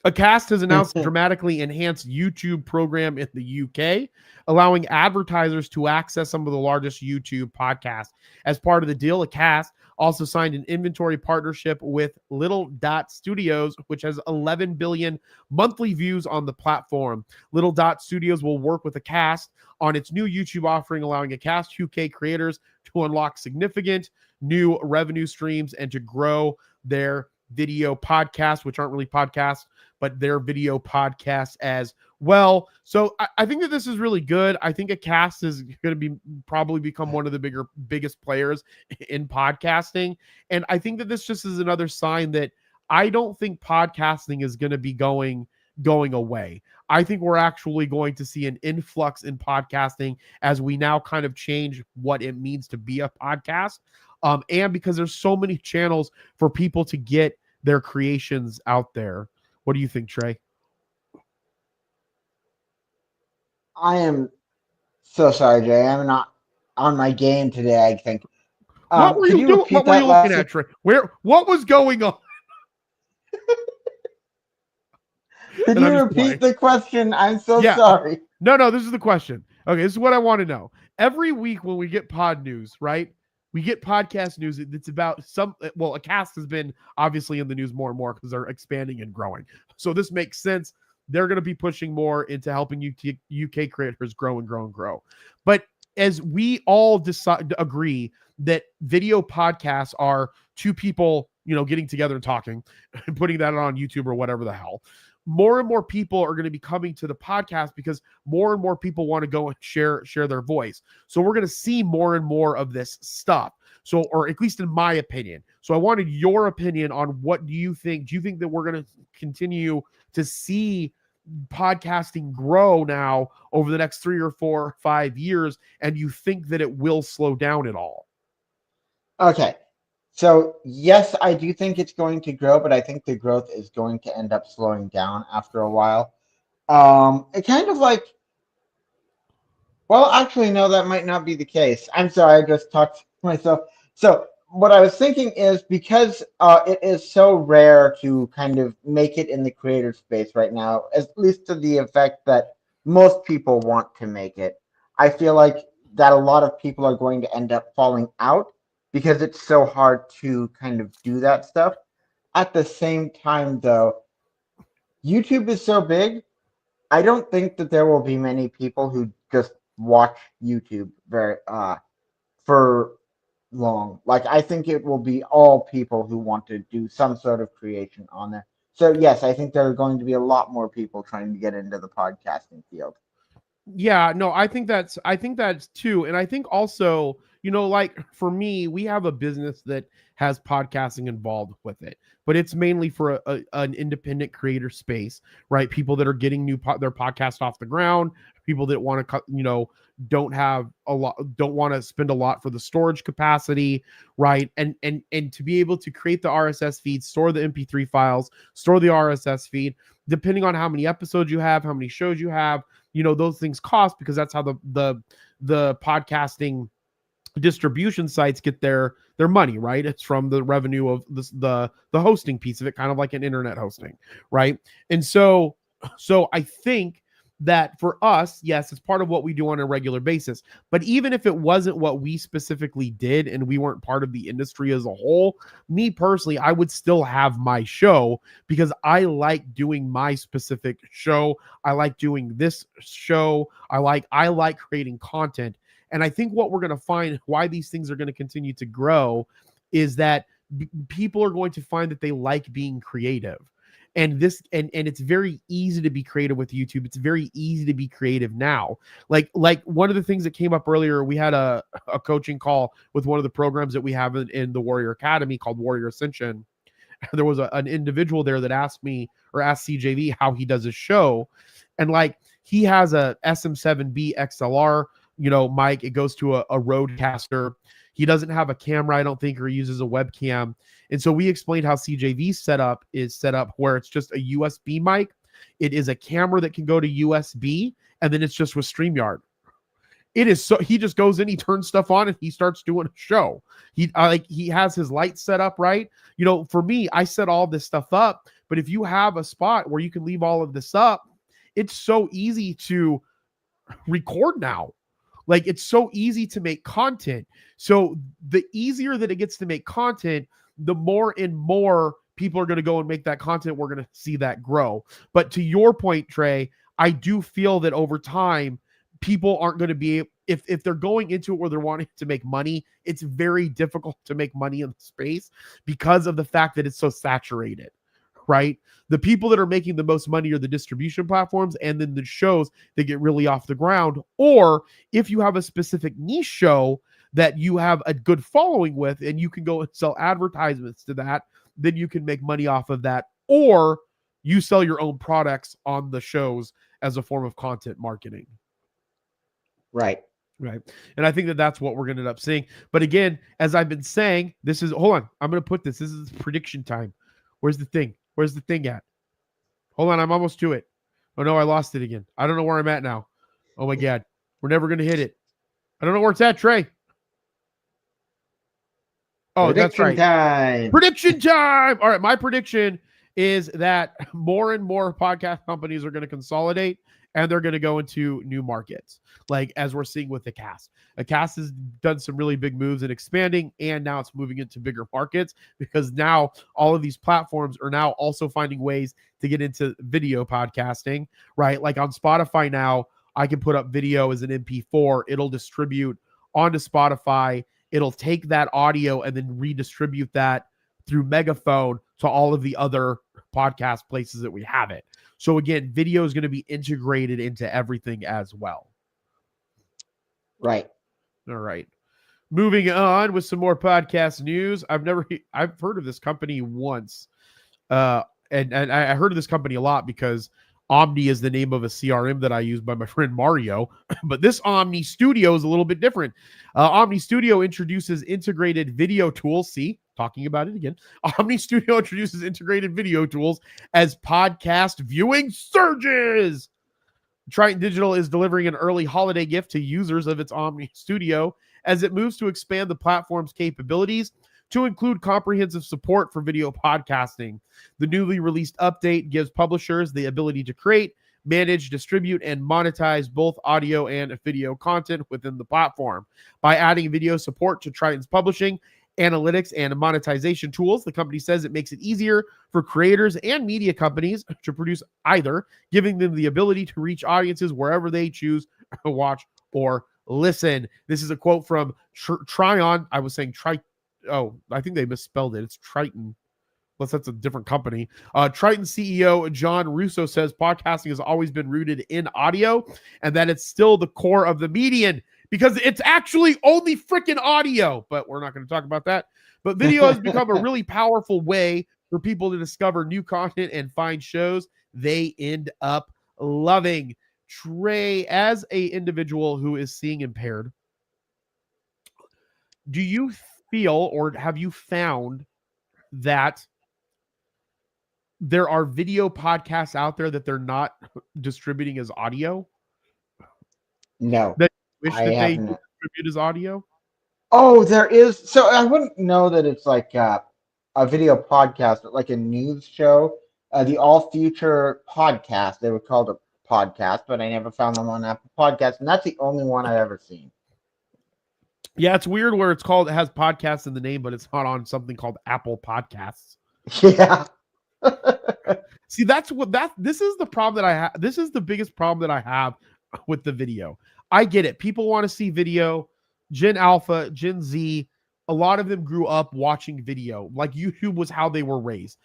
Acast has announced a dramatically enhanced YouTube program in the UK, allowing advertisers to access some of the largest YouTube podcasts. As part of the deal, Acast also signed an inventory partnership with Little Dot Studios, which has 11 billion monthly views on the platform. Little Dot Studios will work with Acast on its new YouTube offering, allowing Acast UK creators to unlock significant new revenue streams and to grow their video podcasts, which aren't really podcasts, but their video podcasts as well. So I think that this is really good. I think Acast is going to probably become one of the biggest players in podcasting. And I think that this just is another sign that I don't think podcasting is going to be going away. I think we're actually going to see an influx in podcasting as we now kind of change what it means to be a podcast. And because there's so many channels for people to get their creations out there. What do you think, Trey? I am so sorry, Jay. I'm not on my game today, I think. What were you doing? What were you looking at, Trey? What was going on? Could you repeat the question? I'm so sorry. No, this is the question. Okay, this is what I want to know. Every week when we get pod news, right? We get podcast news that's about Acast has been obviously in the news more and more because they're expanding and growing. So this makes sense. They're going to be pushing more into helping UK creators grow and grow and grow. But as we all agree that video podcasts are two people, getting together and talking and putting that on YouTube or whatever the hell, more and more people are going to be coming to the podcast because more and more people want to go and share their voice. So we're going to see more and more of this stuff. So, or at least in my opinion. So I wanted your opinion on what do you think? Do you think that we're going to continue to see podcasting grow now over the next 3 or 4 or 5 years? And you think that it will slow down at all? Okay. So, yes, I do think it's going to grow, but I think the growth is going to end up slowing down after a while. It kind of like, well, actually, no, that might not be the case. I'm sorry, I just talked to myself. So, what I was thinking is because it is so rare to kind of make it in the creator space right now, at least to the effect that most people want to make it, I feel like that a lot of people are going to end up falling out because it's so hard to kind of do that stuff. At the same time, though, YouTube is so big, I don't think that there will be many people who just watch YouTube for long. Like, I think it will be all people who want to do some sort of creation on there. So yes, I think there are going to be a lot more people trying to get into the podcasting field. Yeah, no, I think that's too. And I think also, like for me, we have a business that has podcasting involved with it, but it's mainly for an independent creator space, right? People that are getting their podcast off the ground, people that want to, don't have a lot, don't want to spend a lot for the storage capacity, right? And to be able to create the RSS feed, store the MP3 files, store the RSS feed, depending on how many episodes you have, how many shows you have, those things cost, because that's how the podcasting distribution sites get their money, right? It's from the revenue of the hosting piece of it, kind of like an internet hosting, right? And so I think that for us, yes, it's part of what we do on a regular basis. But even if it wasn't what we specifically did and we weren't part of the industry as a whole, me personally, I would still have my show because I like doing my specific show. I like doing this show. I like creating content. And I think what we're going to find, why these things are going to continue to grow, is that people are going to find that they like being creative. And it's very easy to be creative with YouTube. It's very easy to be creative now. Like one of the things that came up earlier, we had a coaching call with one of the programs that we have in the Warrior Academy called Warrior Ascension. There was an individual there that asked me, or asked CJV, how he does his show. And like, he has a SM7B XLR, mic. It goes to a Rodecaster. He doesn't have a camera, I don't think, or he uses a webcam. And so we explained how CJV's setup is set up, where it's just a USB mic. It is a camera that can go to USB, and then it's just with StreamYard. It is so, he just goes in, he turns stuff on, and he starts doing a show. He has his lights set up, right? For me, I set all this stuff up, but if you have a spot where you can leave all of this up, it's so easy to record now. Like, it's so easy to make content. So the easier that it gets to make content, the more and more people are going to go and make that content. We're going to see that grow. But to your point, Trey, I do feel that over time, people aren't going to be, if they're going into it where they're wanting to make money, it's very difficult to make money in the space because of the fact that it's so saturated, right? The people that are making the most money are the distribution platforms, and then the shows that get really off the ground. Or if you have a specific niche show that you have a good following with, and you can go and sell advertisements to that, then you can make money off of that. Or you sell your own products on the shows as a form of content marketing. Right. Right. And I think that that's what we're going to end up seeing. But again, as I've been saying, hold on, I'm going to put this is prediction time. Where's the thing? Where's the thing at? Hold on, I'm almost to it. Oh no, I lost it again. I don't know where I'm at now. Oh my God. We're never going to hit it. I don't know where it's at, Trey. Oh, that's right. Time. Prediction time. All right, my prediction is that more and more podcast companies are going to consolidate, and they're going to go into new markets, like as we're seeing with Acast. Acast has done some really big moves in expanding, and now it's moving into bigger markets because now all of these platforms are now also finding ways to get into video podcasting, right? Like on Spotify now, I can put up video as an MP4. It'll distribute onto Spotify. It'll take that audio and then redistribute that through Megaphone to all of the other podcast places that we have it. So again, video is going to be integrated into everything as well. Right. All right. Moving on with some more podcast news. I've heard of this company once. And I heard of this company a lot because Omni is the name of a CRM that I use by my friend Mario. But this Omni Studio is a little bit different. Omni Studio introduces integrated video tools. See, talking about it again. Omni Studio introduces integrated video tools as podcast viewing surges. Triton Digital is delivering an early holiday gift to users of its Omni Studio as it moves to expand the platform's capabilities to include comprehensive support for video podcasting. The newly released update gives publishers the ability to create, manage, distribute, and monetize both audio and video content within the platform. By adding video support to Triton's publishing analytics and monetization tools. The company says it makes it easier for creators and media companies to produce either, giving them the ability to reach audiences wherever they choose to watch or listen. This is a quote from Tryon. I was saying I think they misspelled it. It's Triton. Unless that's a different company. Triton CEO John Russo says podcasting has always been rooted in audio and that it's still the core of the medium because it's actually only freaking audio. But we're not going to talk about that. But video has become a really powerful way for people to discover new content and find shows they end up loving. Trey, as a individual who is seeing impaired, do you feel or have you found that there are video podcasts out there that they're not distributing as audio? No, that you wish I that they haven't. distribute as audio? Oh, there is. So I wouldn't know that it's like a video podcast, but like a news show. The All Future podcast, they were called a podcast, but I never found them on Apple Podcasts, and that's the only one I've ever seen. Yeah, it's weird where it has podcast in the name, but it's not on something called Apple Podcasts. Yeah. See, this is the problem that I have. This is the biggest problem that I have with the video. I get it. People want to see video. Gen Alpha, Gen Z, a lot of them grew up watching video. Like YouTube was how they were raised.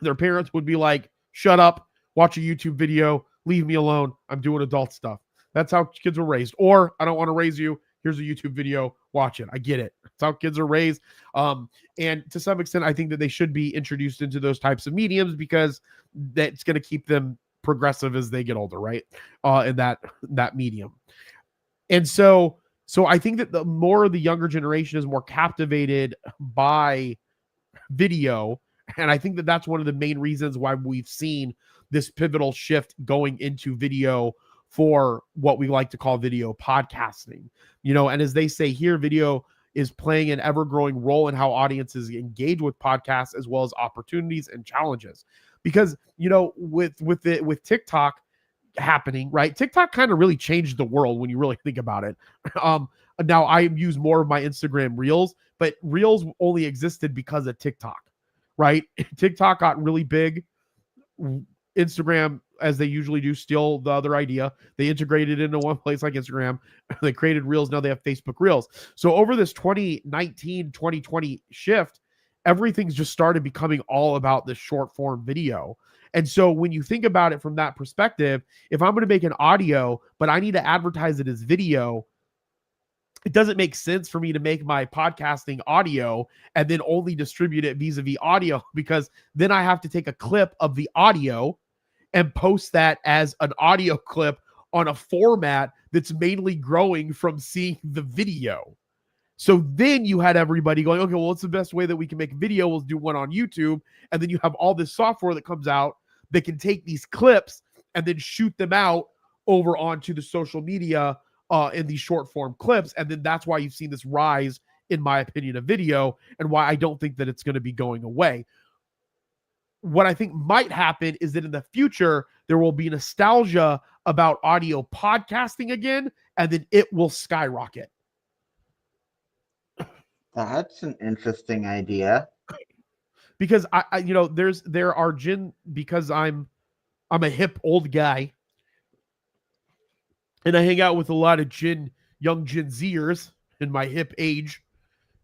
Their parents would be like, shut up, watch a YouTube video, leave me alone. I'm doing adult stuff. That's how kids were raised. Or I don't want to raise you. Here's a YouTube video, watch it. I get it. That's how kids are raised. And to some extent, I think that they should be introduced into those types of mediums because that's going to keep them progressive as they get older, right? In that medium. And so I think that the more the younger generation is more captivated by video. And I think that that's one of the main reasons why we've seen this pivotal shift going into video for what we like to call video podcasting, and as they say here, video is playing an ever-growing role in how audiences engage with podcasts as well as opportunities and challenges. Because, with TikTok happening, right? TikTok kind of really changed the world when you really think about it. Now I use more of my Instagram Reels, but Reels only existed because of TikTok, right? TikTok got really big. Instagram, as they usually do, steal the other idea. They integrated into one place like Instagram. They created Reels. Now they have Facebook Reels. So over this 2019, 2020 shift, everything's just started becoming all about this short form video. And so when you think about it from that perspective, if I'm going to make an audio, but I need to advertise it as video, it doesn't make sense for me to make my podcasting audio and then only distribute it vis-a-vis audio, because then I have to take a clip of the audio and post that as an audio clip on a format that's mainly growing from seeing the video. So then you had everybody going, okay, well, what's the best way that we can make a video? We'll do one on YouTube. And then you have all this software that comes out that can take these clips and then shoot them out over onto the social media in these short form clips. And then that's why you've seen this rise, in my opinion, of video, and why I don't think that it's going to be going away. What I think might happen is that in the future, there will be nostalgia about audio podcasting again, and then it will skyrocket. That's an interesting idea. Because because I'm a hip old guy, and I hang out with a lot of young Gen Zers in my hip age,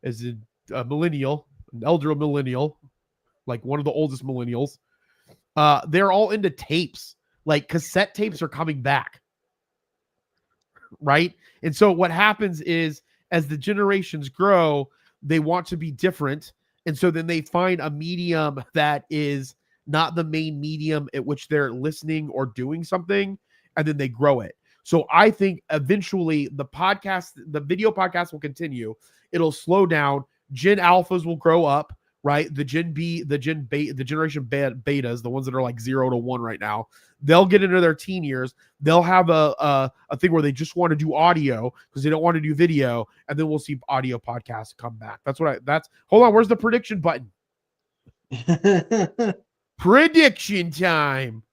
as a millennial, an elder millennial, like one of the oldest millennials. They're all into tapes. Like cassette tapes are coming back, right? And so what happens is, as the generations grow, they want to be different. And so then they find a medium that is not the main medium at which they're listening or doing something, and then they grow it. So I think eventually the video podcast will continue. It'll slow down. Gen Alphas will grow up, right? The generation betas, the ones that are like 0 to 1 right now, they'll get into their teen years. They'll have a thing where they just want to do audio because they don't want to do video. And then we'll see audio podcasts come back. Hold on. Where's the prediction button? Prediction time.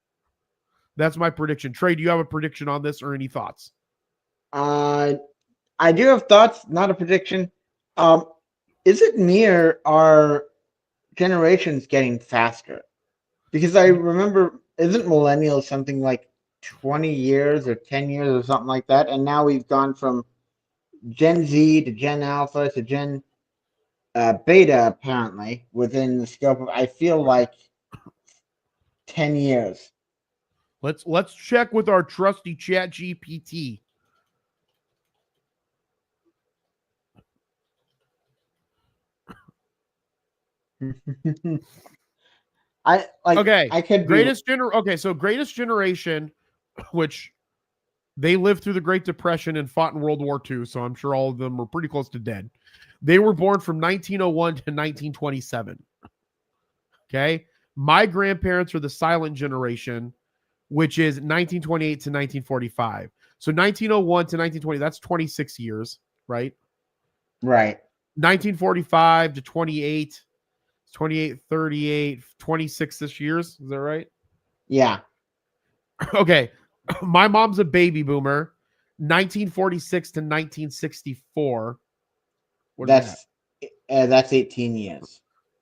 That's my prediction. Trey, do you have a prediction on this or any thoughts? I do have thoughts, not a prediction. is it me or are generations getting faster? Because I remember, isn't millennials something like 20 years or 10 years or something like that? And now we've gone from Gen Z to Gen Alpha to Gen Beta, apparently, within the scope of, I feel like, 10 years. Let's check with our trusty Chat GPT. Okay, I could be. Greatest generation, which they lived through the Great Depression and fought in World War II, so I'm sure all of them were pretty close to dead. They were born from 1901 to 1927. Okay, my grandparents are the silent generation, which is 1928 to 1945. So 1901 to 1920, that's 26 years, right? Right. 1945 to 28, 28, 38, 26-ish years. Is that right? Yeah. Okay. My mom's a baby boomer, 1946 to 1964. What is that's 18 years.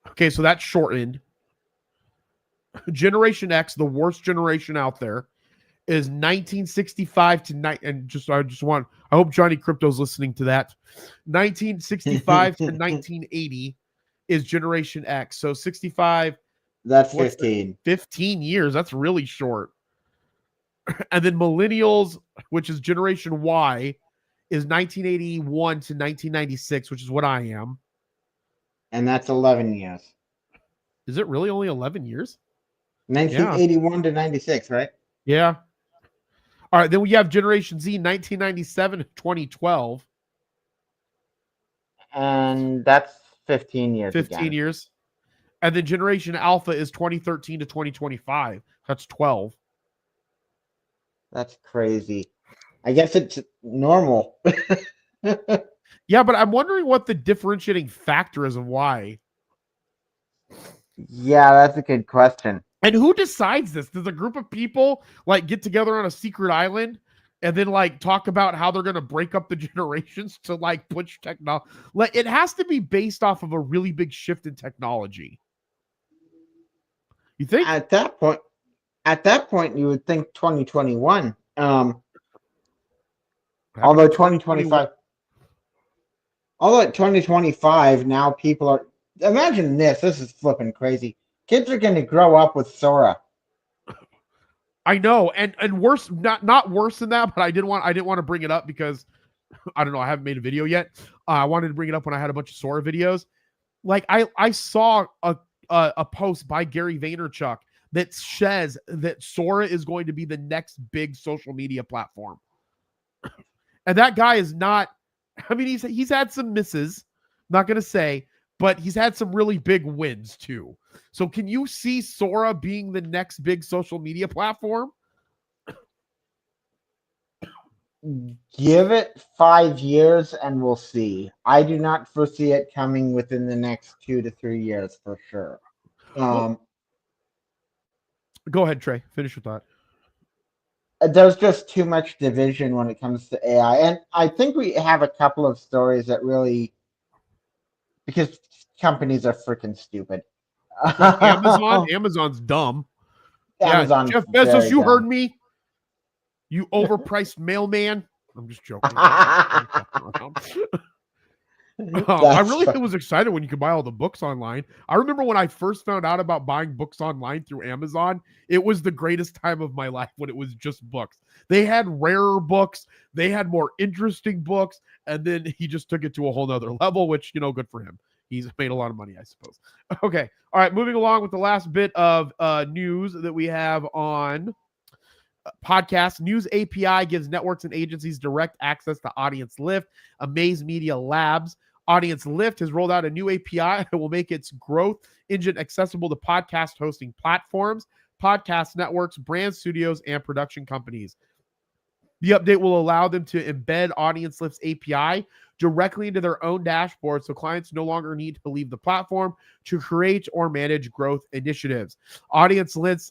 Okay, so that's shortened. Generation X, the worst generation out there, is 1965 to I hope Johnny Crypto's listening to that. 1965 to 1980 is Generation X. So 65. That's 15. 15 years. That's really short. And then millennials, which is Generation Y, is 1981 to 1996, which is what I am. And that's 11 years. Is it really only 11 years? 1981 to 96, right? Yeah. All right, then we have Generation Z, 1997 to 2012. And that's 15 years. 15 years. And then Generation Alpha is 2013 to 2025. That's 12. That's crazy. I guess it's normal. Yeah, but I'm wondering what the differentiating factor is and why. Yeah, that's a good question. And who decides this? Does a group of people like get together on a secret island and then like talk about how they're going to break up the generations to like push technology? Like it has to be based off of a really big shift in technology. You think? At that point, you would think 2021. Although 2025, now people are. Imagine this. This is flipping crazy. Kids are going to grow up with Sora. I know, and worse, not worse than that, but I didn't want to bring it up because I don't know. I haven't made a video yet. I wanted to bring it up when I had a bunch of Sora videos. Like I saw a post by Gary Vaynerchuk that says that Sora is going to be the next big social media platform, and that guy is not. I mean, he's had some misses. Not gonna say. But he's had some really big wins too. So can you see Sora being the next big social media platform? Give it 5 years and we'll see. I do not foresee it coming within the next 2 to 3 years for sure. Go ahead, Trey. Finish your thought. There's just too much division when it comes to AI. And I think we have a couple of stories that really... Because companies are freaking stupid. Amazon's dumb. Amazon's Jeff Bezos, you heard me. You overpriced mailman. I'm just joking. I really was excited when you could buy all the books online. I remember when I first found out about buying books online through Amazon, it was the greatest time of my life when it was just books. They had rarer books, they had more interesting books, and then he just took it to a whole nother level, which, good for him. He's made a lot of money, I suppose. Okay. All right. Moving along with the last bit of news that we have on podcast. News API gives networks and agencies direct access to Audience Lift. Amaze Media Labs. Audience Lift has rolled out a new API that will make its growth engine accessible to podcast hosting platforms, podcast networks, brand studios, and production companies. The update will allow them to embed Audience Lift's API directly into their own dashboard, so clients no longer need to leave the platform to create or manage growth initiatives. Audience Lift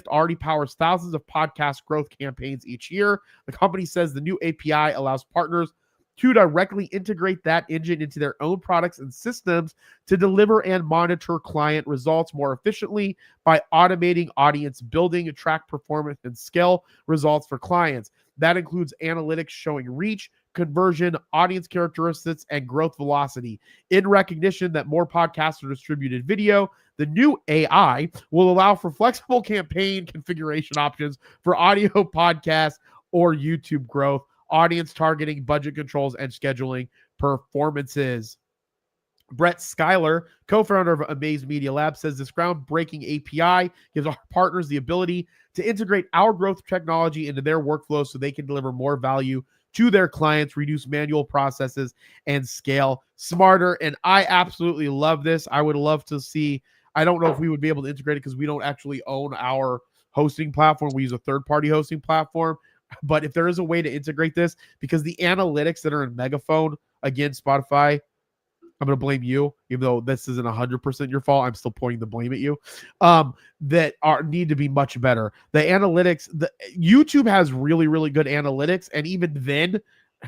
already powers thousands of podcast growth campaigns each year. The company says the new API allows partners to directly integrate that engine into their own products and systems to deliver and monitor client results more efficiently by automating audience building, track performance, and scale results for clients. That includes analytics showing reach, conversion, audience characteristics, and growth velocity. In recognition that more podcasts are distributed video, the new AI will allow for flexible campaign configuration options for audio podcasts or YouTube growth, audience targeting, budget controls, and scheduling performances. Brett Schuyler, co-founder of Amaze Media Lab, says this groundbreaking API gives our partners the ability to integrate our growth technology into their workflow so they can deliver more value to their clients, reduce manual processes, and scale smarter. And I absolutely love this. I would love to see, I don't know if we would be able to integrate it because we don't actually own our hosting platform. We use a third-party hosting platform. But if there is a way to integrate this, because the analytics that are in Megaphone, again, Spotify, I'm going to blame you, even though this isn't 100% your fault. I'm still pointing the blame at you. That need to be much better. The analytics, YouTube has really, really good analytics, and even then,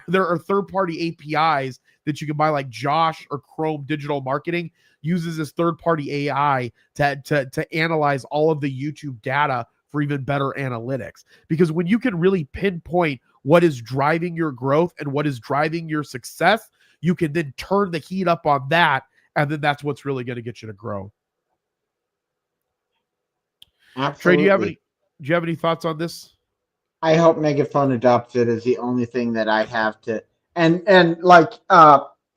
there are third-party APIs that you can buy, like Josh or Chrome Digital Marketing uses this third-party AI to analyze all of the YouTube data for even better analytics. Because when you can really pinpoint what is driving your growth and what is driving your success, you can then turn the heat up on that, and then that's what's really going to get you to grow. Absolutely. Trey, do you have any thoughts on this? I hope Megaphone adopts it as the only thing that I have to, and like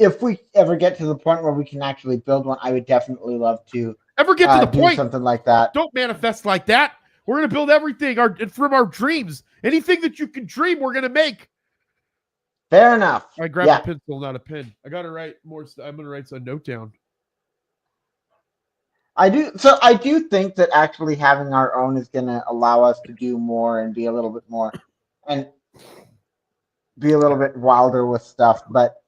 if we ever get to the point where we can actually build one, I would definitely love to ever get to the do point something like that. Don't manifest like that. We're gonna build everything from our dreams. Anything that you can dream, we're gonna make. Fair enough. I grabbed a pencil, not a pen. I gotta write more. I'm gonna write a note down. I do think that actually having our own is going to allow us to do more and be a little bit more and be a little bit wilder with stuff, but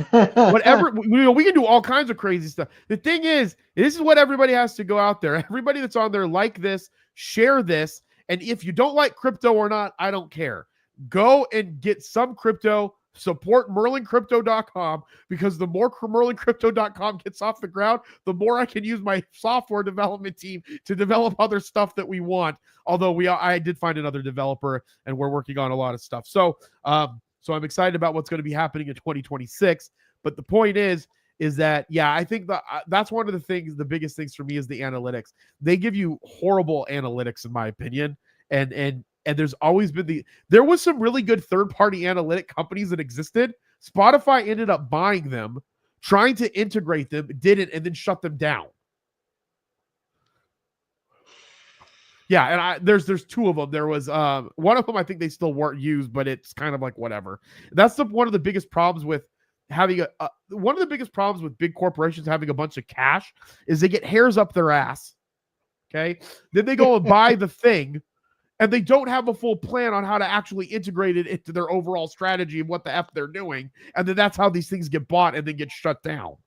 whatever, we can do all kinds of crazy stuff. The thing is, this is what everybody has to go out there. Everybody that's on there, like this, share this. And if you don't like crypto or not, I don't care. Go and get some crypto. Support merlincrypto.com, because the more merlincrypto.com gets off the ground, the more I can use my software development team to develop other stuff that we want. Although I did find another developer, and we're working on a lot of stuff. So I'm excited about what's going to be happening in 2026. But the point is that, yeah, I think that's one of the biggest things for me is the analytics. They give you horrible analytics, in my opinion, and there's always been there was some really good third-party analytic companies that existed. Spotify ended up buying them, trying to integrate them, didn't, and then shut them down. Yeah, and there's two of them. There was one of them, I think they still weren't used, but it's kind of like whatever. That's one of the biggest problems with having one of the biggest problems with big corporations having a bunch of cash is they get hairs up their ass. Okay, then they go and buy the thing, and they don't have a full plan on how to actually integrate it into their overall strategy of what the F they're doing. And then that's how these things get bought and then get shut down.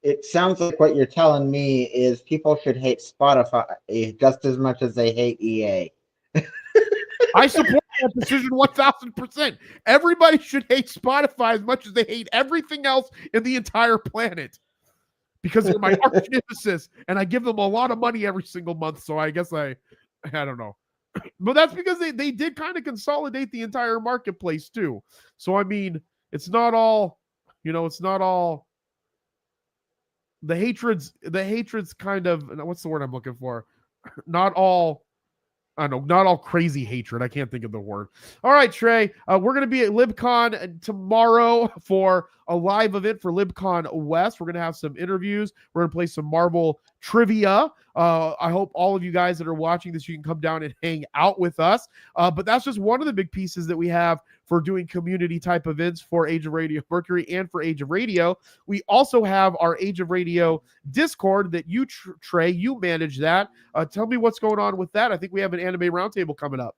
It sounds like what you're telling me is people should hate Spotify just as much as they hate EA. I support that decision 1,000%. Everybody should hate Spotify as much as they hate everything else in the entire planet, because they're my arch nemesis, and I give them a lot of money every single month. So I guess I don't know. But that's because they did kind of consolidate the entire marketplace too. So, I mean, it's not all the hatred's kind of, what's the word I'm looking for? Not all crazy hatred. I can't think of the word. All right, Trey, we're going to be at LibCon tomorrow for a live event for LibCon West. We're going to have some interviews. We're going to play some Marvel trivia. I hope all of you guys that are watching this, you can come down and hang out with us. But that's just one of the big pieces that we have for doing community type events for Age of Radio Mercury and for Age of Radio. We also have our Age of Radio Discord that you, Trey, you manage that. Tell me what's going on with that. I think we have an anime roundtable coming up.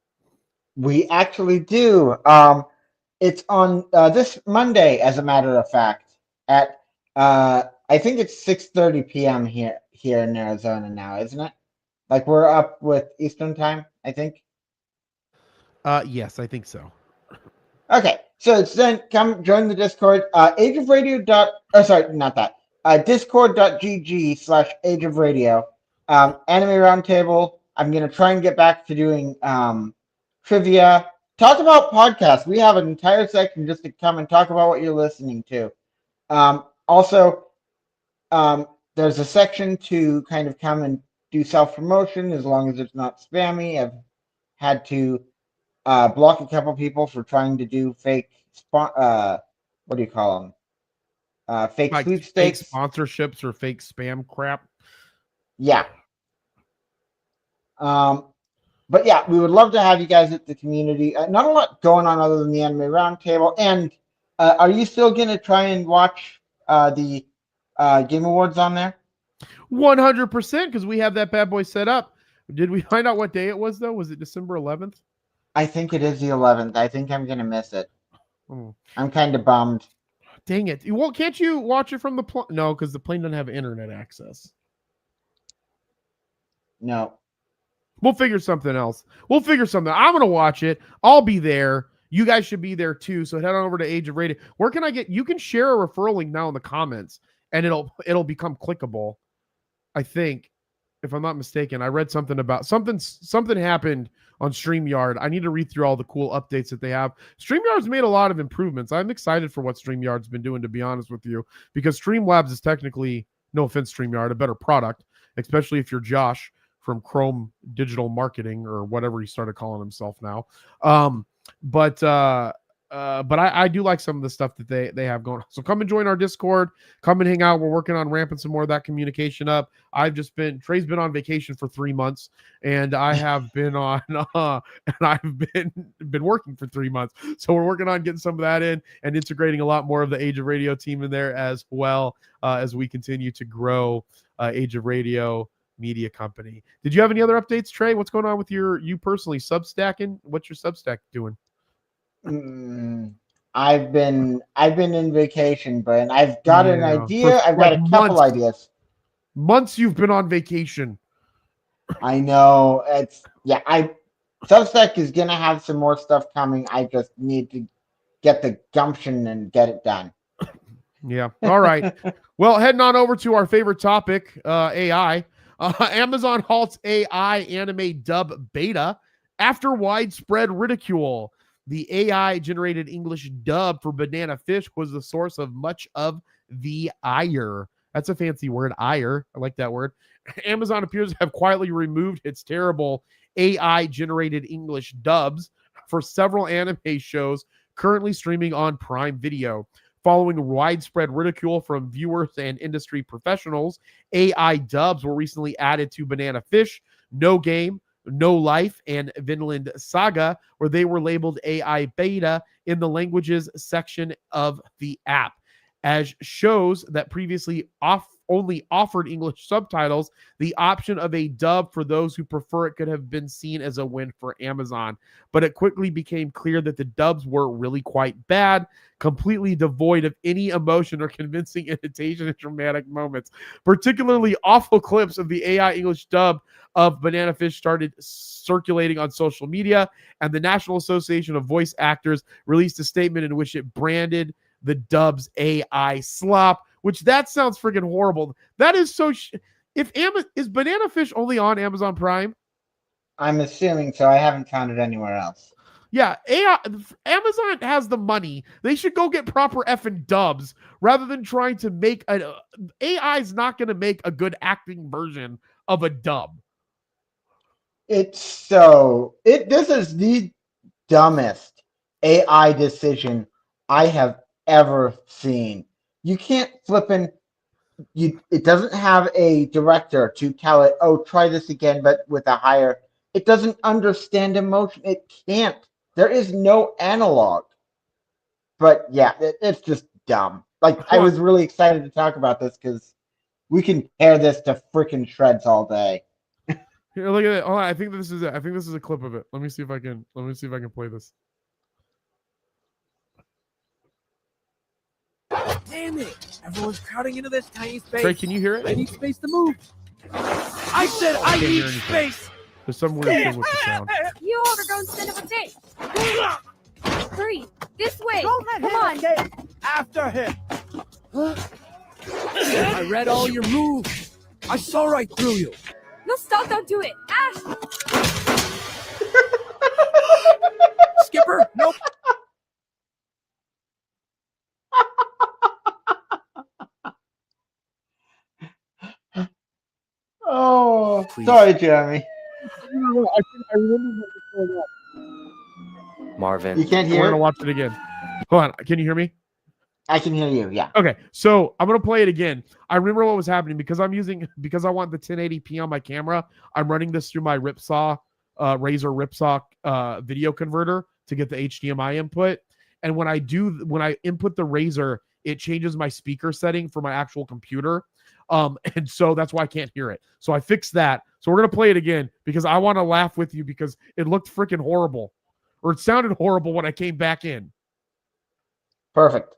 We actually do. It's on this Monday, as a matter of fact, at I think it's 6:30 p.m. here in Arizona now, isn't it? Like, we're up with Eastern time, I think. Yes, I think so. Okay, So it's then come join the Discord. Discord.gg/ageofradio. Anime Roundtable. I'm gonna try and get back to doing trivia. Talk about podcasts. We have an entire section just to come and talk about what you're listening to. Also, there's a section to kind of come and do self-promotion as long as it's not spammy. I've had to block a couple people for trying to do fake what do you call them? Fake like sweepstakes. Fake sponsorships or fake spam crap. Yeah. But yeah, we would love to have you guys at the community. Not a lot going on other than the Anime Roundtable. And are you still going to try and watch the Game Awards on there? 100%, because we have that bad boy set up. Did we find out what day it was, though? Was it December 11th? I think it is the 11th. I think I'm going to miss it. I'm kind of bummed. Dang it. Well, can't you watch it from the plane? No, because the plane doesn't have internet access. No. We'll figure something else. I'm going to watch it. I'll be there. You guys should be there too. So head on over to Age of Radio. Where can I get? You can share a referral link now in the comments, and it'll become clickable. I think, if I'm not mistaken, I read something about something happened on StreamYard. I need to read through all the cool updates that they have. StreamYard's made a lot of improvements. I'm excited for what StreamYard's been doing, to be honest with you, because Streamlabs is technically, no offense, StreamYard, a better product, especially if you're Josh from Chrome Digital Marketing or whatever he started calling himself now. But I do like some of the stuff that they have going on. So come and join our Discord. Come and hang out. We're working on ramping some more of that communication up. Trey's been on vacation for 3 months, and I have been on and I've been working for 3 months. So we're working on getting some of that in and integrating a lot more of the Age of Radio team in there as well, as we continue to grow Age of Radio media company. Did you have any other updates, Trey? What's going on with you personally substacking? What's your Substack doing? I've been in vacation, but I've got an idea. I've got a couple ideas. Months you've been on vacation. I know. Substack is gonna have some more stuff coming. I just need to get the gumption and get it done. Yeah. All right. Well, heading on over to our favorite topic, AI. Amazon halts AI anime dub beta after widespread ridicule. The AI-generated English dub for Banana Fish was the source of much of the ire. That's a fancy word, ire. I like that word. Amazon appears to have quietly removed its terrible AI-generated English dubs for several anime shows currently streaming on Prime Video. Following widespread ridicule from viewers and industry professionals, AI dubs were recently added to Banana Fish, No Game, No Life, and Vinland Saga, where they were labeled AI beta in the languages section of the app. As shows that previously only offered English subtitles, the option of a dub for those who prefer it could have been seen as a win for Amazon. But it quickly became clear that the dubs were really quite bad, completely devoid of any emotion or convincing imitation and dramatic moments. Particularly awful clips of the AI English dub of Banana Fish started circulating on social media, and the National Association of Voice Actors released a statement in which it branded the dub's AI slop, which that sounds freaking horrible. That is so. Is Banana Fish only on Amazon Prime? I'm assuming so. I haven't found it anywhere else. Yeah, Amazon has the money. They should go get proper effing dubs rather than trying to make AI is not going to make a good acting version of a dub. This is the dumbest AI decision I have ever seen. You can't it doesn't have a director to tell it, oh, try this again, but with a higher. It doesn't understand emotion. It can't. There is no analog. But yeah, it's just dumb. Like, I was really excited to talk about this because we can tear this to freaking shreds all day. Here, look at it. Oh, I think this is it. I think this is a clip of it. Let me see if I can play this. Damn it! Everyone's crowding into this tiny space. Trey, can you hear it? I need space to move. I said I need space. There's some weird thing with the sound. You overgrown son of a bitch! Hurry! This way! Don't let Come him on! escape! After him! I read all your moves. I saw right through you. No, stop! Don't do it! Ash! Skipper, nope. Oh, Please. sorry, Jeremy. I remember what was going on. Marvin. You can't We're hear gonna it? watch it again. Hold on, can you hear me? I can hear you, yeah. Okay, so I'm gonna play it again. I remember what was happening because I want the 1080p on my camera. I'm running this through my Razer Ripsaw video converter to get the HDMI input. And when I input the Razer, it changes my speaker setting for my actual computer. And so that's why I can't hear it. So I fixed that. So we're gonna play it again because I want to laugh with you because it looked freaking horrible, or it sounded horrible when I came back in. Perfect.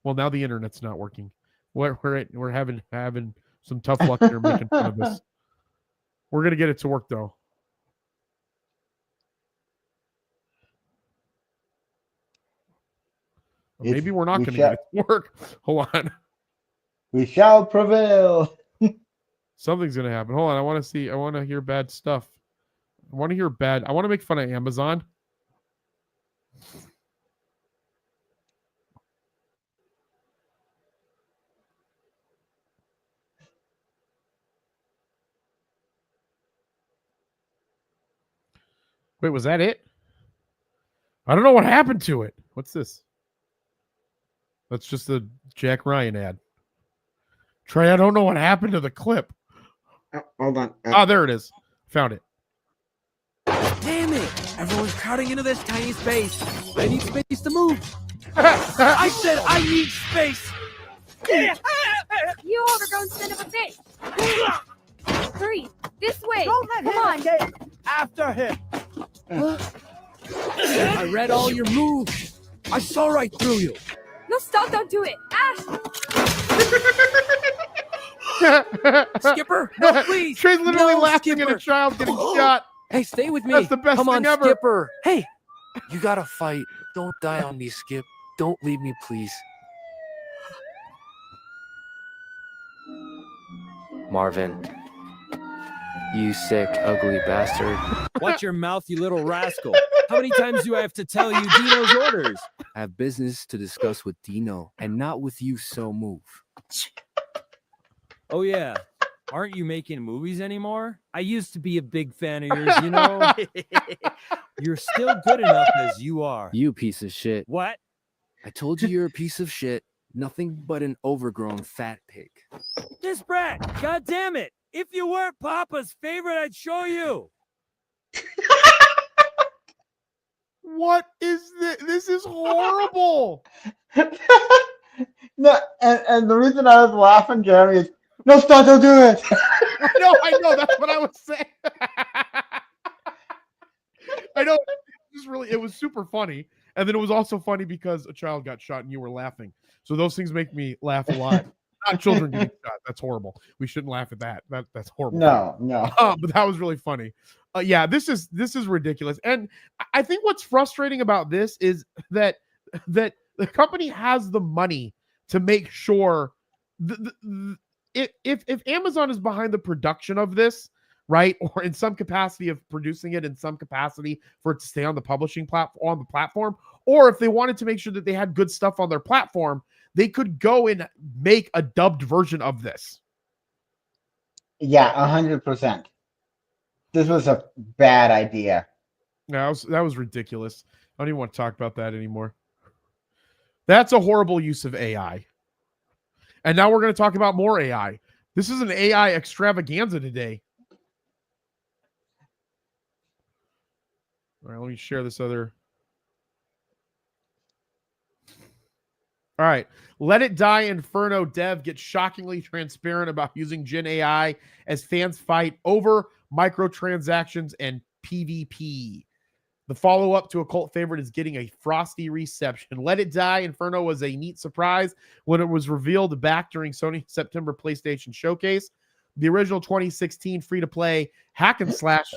Well, now the internet's not working. We're having some tough luck here making fun of this. We're gonna get it to work though. Or maybe we're not gonna get it to work. Hold on. We shall prevail. Something's gonna happen. Hold on. I want to hear bad stuff. I want to make fun of Amazon. Wait, was that it? I don't know what happened to it. What's this? That's just a Jack Ryan ad. Trey, I don't know what happened to the clip. Hold on. Oh, there it is. Found it. Damn it! Everyone's crowding into this tiny space. I need space to move. I said I need space! You overgrown son of a bitch! Hurry! This way! Don't let Come him on! escape! After him! I read all your moves. I saw right through you. No, stop! Don't do it! Ash! Skipper, no, please. Trey's literally No, laughing Skipper. at a child getting shot. Hey, stay with me. That's the best Come on, thing ever. Skipper. Hey, you gotta fight. Don't die on me, Skip. Don't leave me, please. Marvin, you sick, ugly bastard. Watch your mouth, you little rascal. How many times do I have to tell you Dino's orders? I have business to discuss with Dino and not with you, so move. Oh, yeah. Aren't you making movies anymore? I used to be a big fan of yours, you know? You're still good enough as you are. You piece of shit. What? I told you you're a piece of shit. Nothing but an overgrown fat pig. This brat. God damn it. If you weren't Papa's favorite, I'd show you. What is this? This is horrible. No, and the reason I was laughing, Jeremy, is no, stop! Don't do it. I know. That's what I was saying. I know. It was super funny, and then it was also funny because a child got shot and you were laughing. So those things make me laugh a lot. Not children getting shot. That's horrible. We shouldn't laugh at that. That's horrible. No. But that was really funny. Yeah, this is ridiculous. And I think what's frustrating about this is that the company has the money to make sure if Amazon is behind the production of this, right, or in some capacity of producing it, in some capacity for it to stay on the publishing platform, or if they wanted to make sure that they had good stuff on their platform, they could go and make a dubbed version of this. Yeah, 100%. This was a bad idea. No, that was ridiculous. I don't even want to talk about that anymore. That's a horrible use of AI. And now we're going to talk about more AI. This is an AI extravaganza today. All right, let me share this other. All right. Let It Die Inferno dev gets shockingly transparent about using Gen AI as fans fight over microtransactions and PvP. The follow-up to a cult favorite is getting a frosty reception. Let It Die Inferno was a neat surprise when it was revealed back during Sony's September PlayStation Showcase. The original 2016 free-to-play hack and slash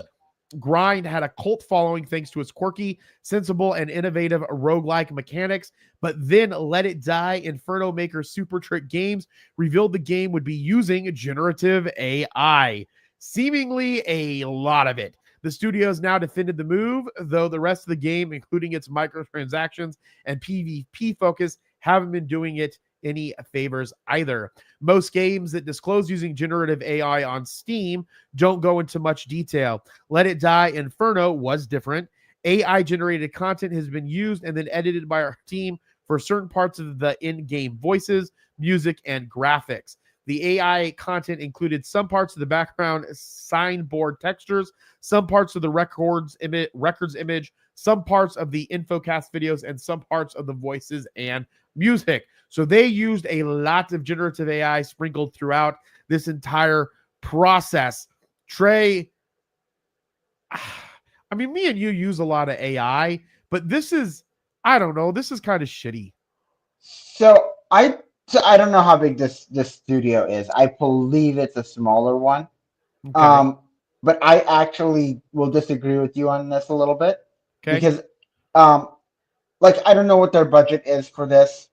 Grind had a cult following thanks to its quirky, sensible, and innovative roguelike mechanics, but then Let It Die Inferno maker Super Trick Games revealed the game would be using generative AI. Seemingly a lot of it. The studio has now defended the move, though the rest of the game, including its microtransactions and PvP focus, haven't been doing it any favors either. Most games that disclose using generative AI on Steam don't go into much detail. Let It Die Inferno was different. AI generated content has been used and then edited by our team for certain parts of the in-game voices, music, and graphics. The AI content included some parts of the background signboard textures, some parts of the records image, some parts of the infocast videos, and some parts of the voices and music. So they used a lot of generative AI sprinkled throughout this entire process. Trey, I mean, me and you use a lot of AI, but this is, I don't know, this is kind of shitty. So I don't know how big this studio is. I believe it's a smaller one. Okay. But I actually will disagree with you on this a little bit. Okay. Because like I don't know what their budget is for this,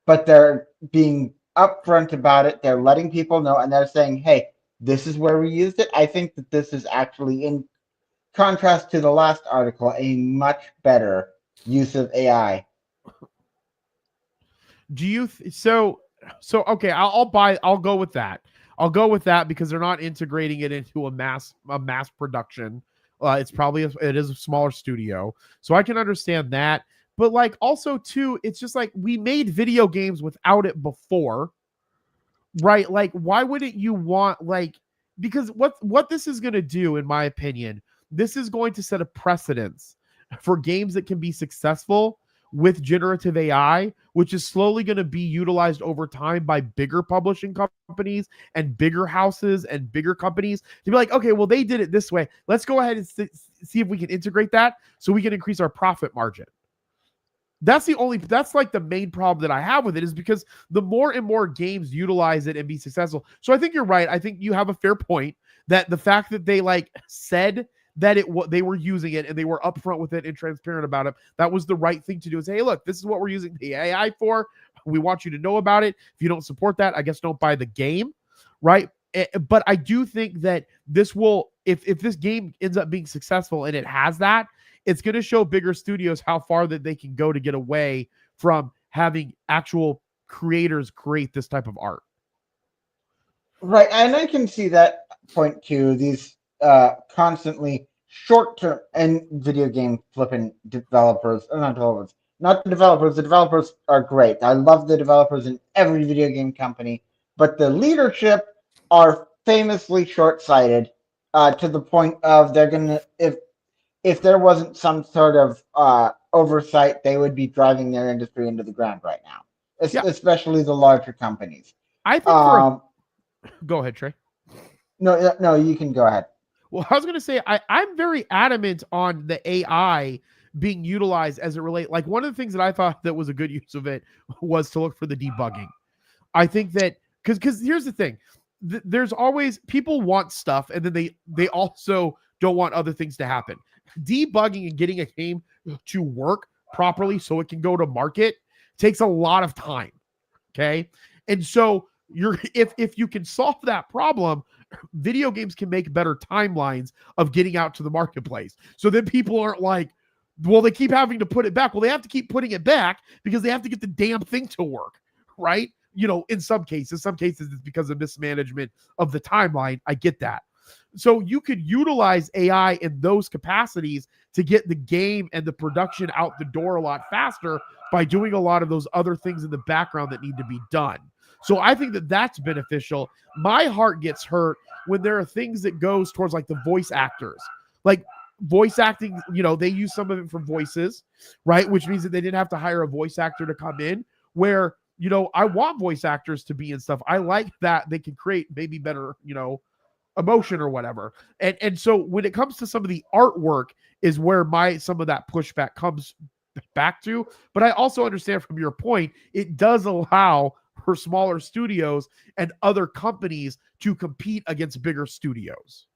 but they're being upfront about it. They're letting people know, and they're saying, hey, this is where we used it. I think that this is actually, in contrast to the last article, a much better use of AI. Do you so okay, I'll go with that. I'll go with that because they're not integrating it into a mass production. It is a smaller studio. So I can understand that. But like also too, it's just like we made video games without it before. Right? Like why wouldn't you want like, because what this is going to do, in my opinion, this is going to set a precedence for games that can be successful with generative AI, which is slowly going to be utilized over time by bigger publishing companies and bigger houses and bigger companies to be like, okay, well, they did it this way. Let's go ahead and see if we can integrate that so we can increase our profit margin. That's like the main problem that I have with it, is because the more and more games utilize it and be successful. So I think you're right. I think you have a fair point that the fact that they like said that they were using it and they were upfront with it and transparent about it, that was the right thing to do. And say, hey, look, this is what we're using the AI for. We want you to know about it. If you don't support that, I guess don't buy the game, right? But I do think that this will, if this game ends up being successful and it has that, it's going to show bigger studios how far that they can go to get away from having actual creators create this type of art. Right, and I can see that point too. These constantly short-term and video game flipping developers, not the developers. The developers are great. I love the developers in every video game company, but the leadership are famously short-sighted to the point of they're gonna, if there wasn't some sort of oversight, they would be driving their industry into the ground right now, especially the larger companies. I think go ahead, Trey. No, you can go ahead. Well, I was going to say, I'm very adamant on the AI being utilized as it relates. Like one of the things that I thought that was a good use of it was to look for the debugging. I think that because here's the thing, there's always people want stuff and then they also don't want other things to happen. Debugging and getting a game to work properly so it can go to market takes a lot of time. Okay. And so if you can solve that problem, video games can make better timelines of getting out to the marketplace. So then people aren't like, well, they keep having to put it back. Well, they have to keep putting it back because they have to get the damn thing to work, right? You know, in some cases it's because of mismanagement of the timeline. I get that. So you could utilize AI in those capacities to get the game and the production out the door a lot faster by doing a lot of those other things in the background that need to be done. So I think that that's beneficial. My heart gets hurt when there are things that goes towards like the voice actors, like voice acting, you know, they use some of it for voices, right? Which means that they didn't have to hire a voice actor to come in, where, you know, I want voice actors to be in stuff. I like that they can create maybe better, you know, emotion or whatever. And so when it comes to some of the artwork is where some of that pushback comes back to. But I also understand from your point, it does allow for smaller studios and other companies to compete against bigger studios.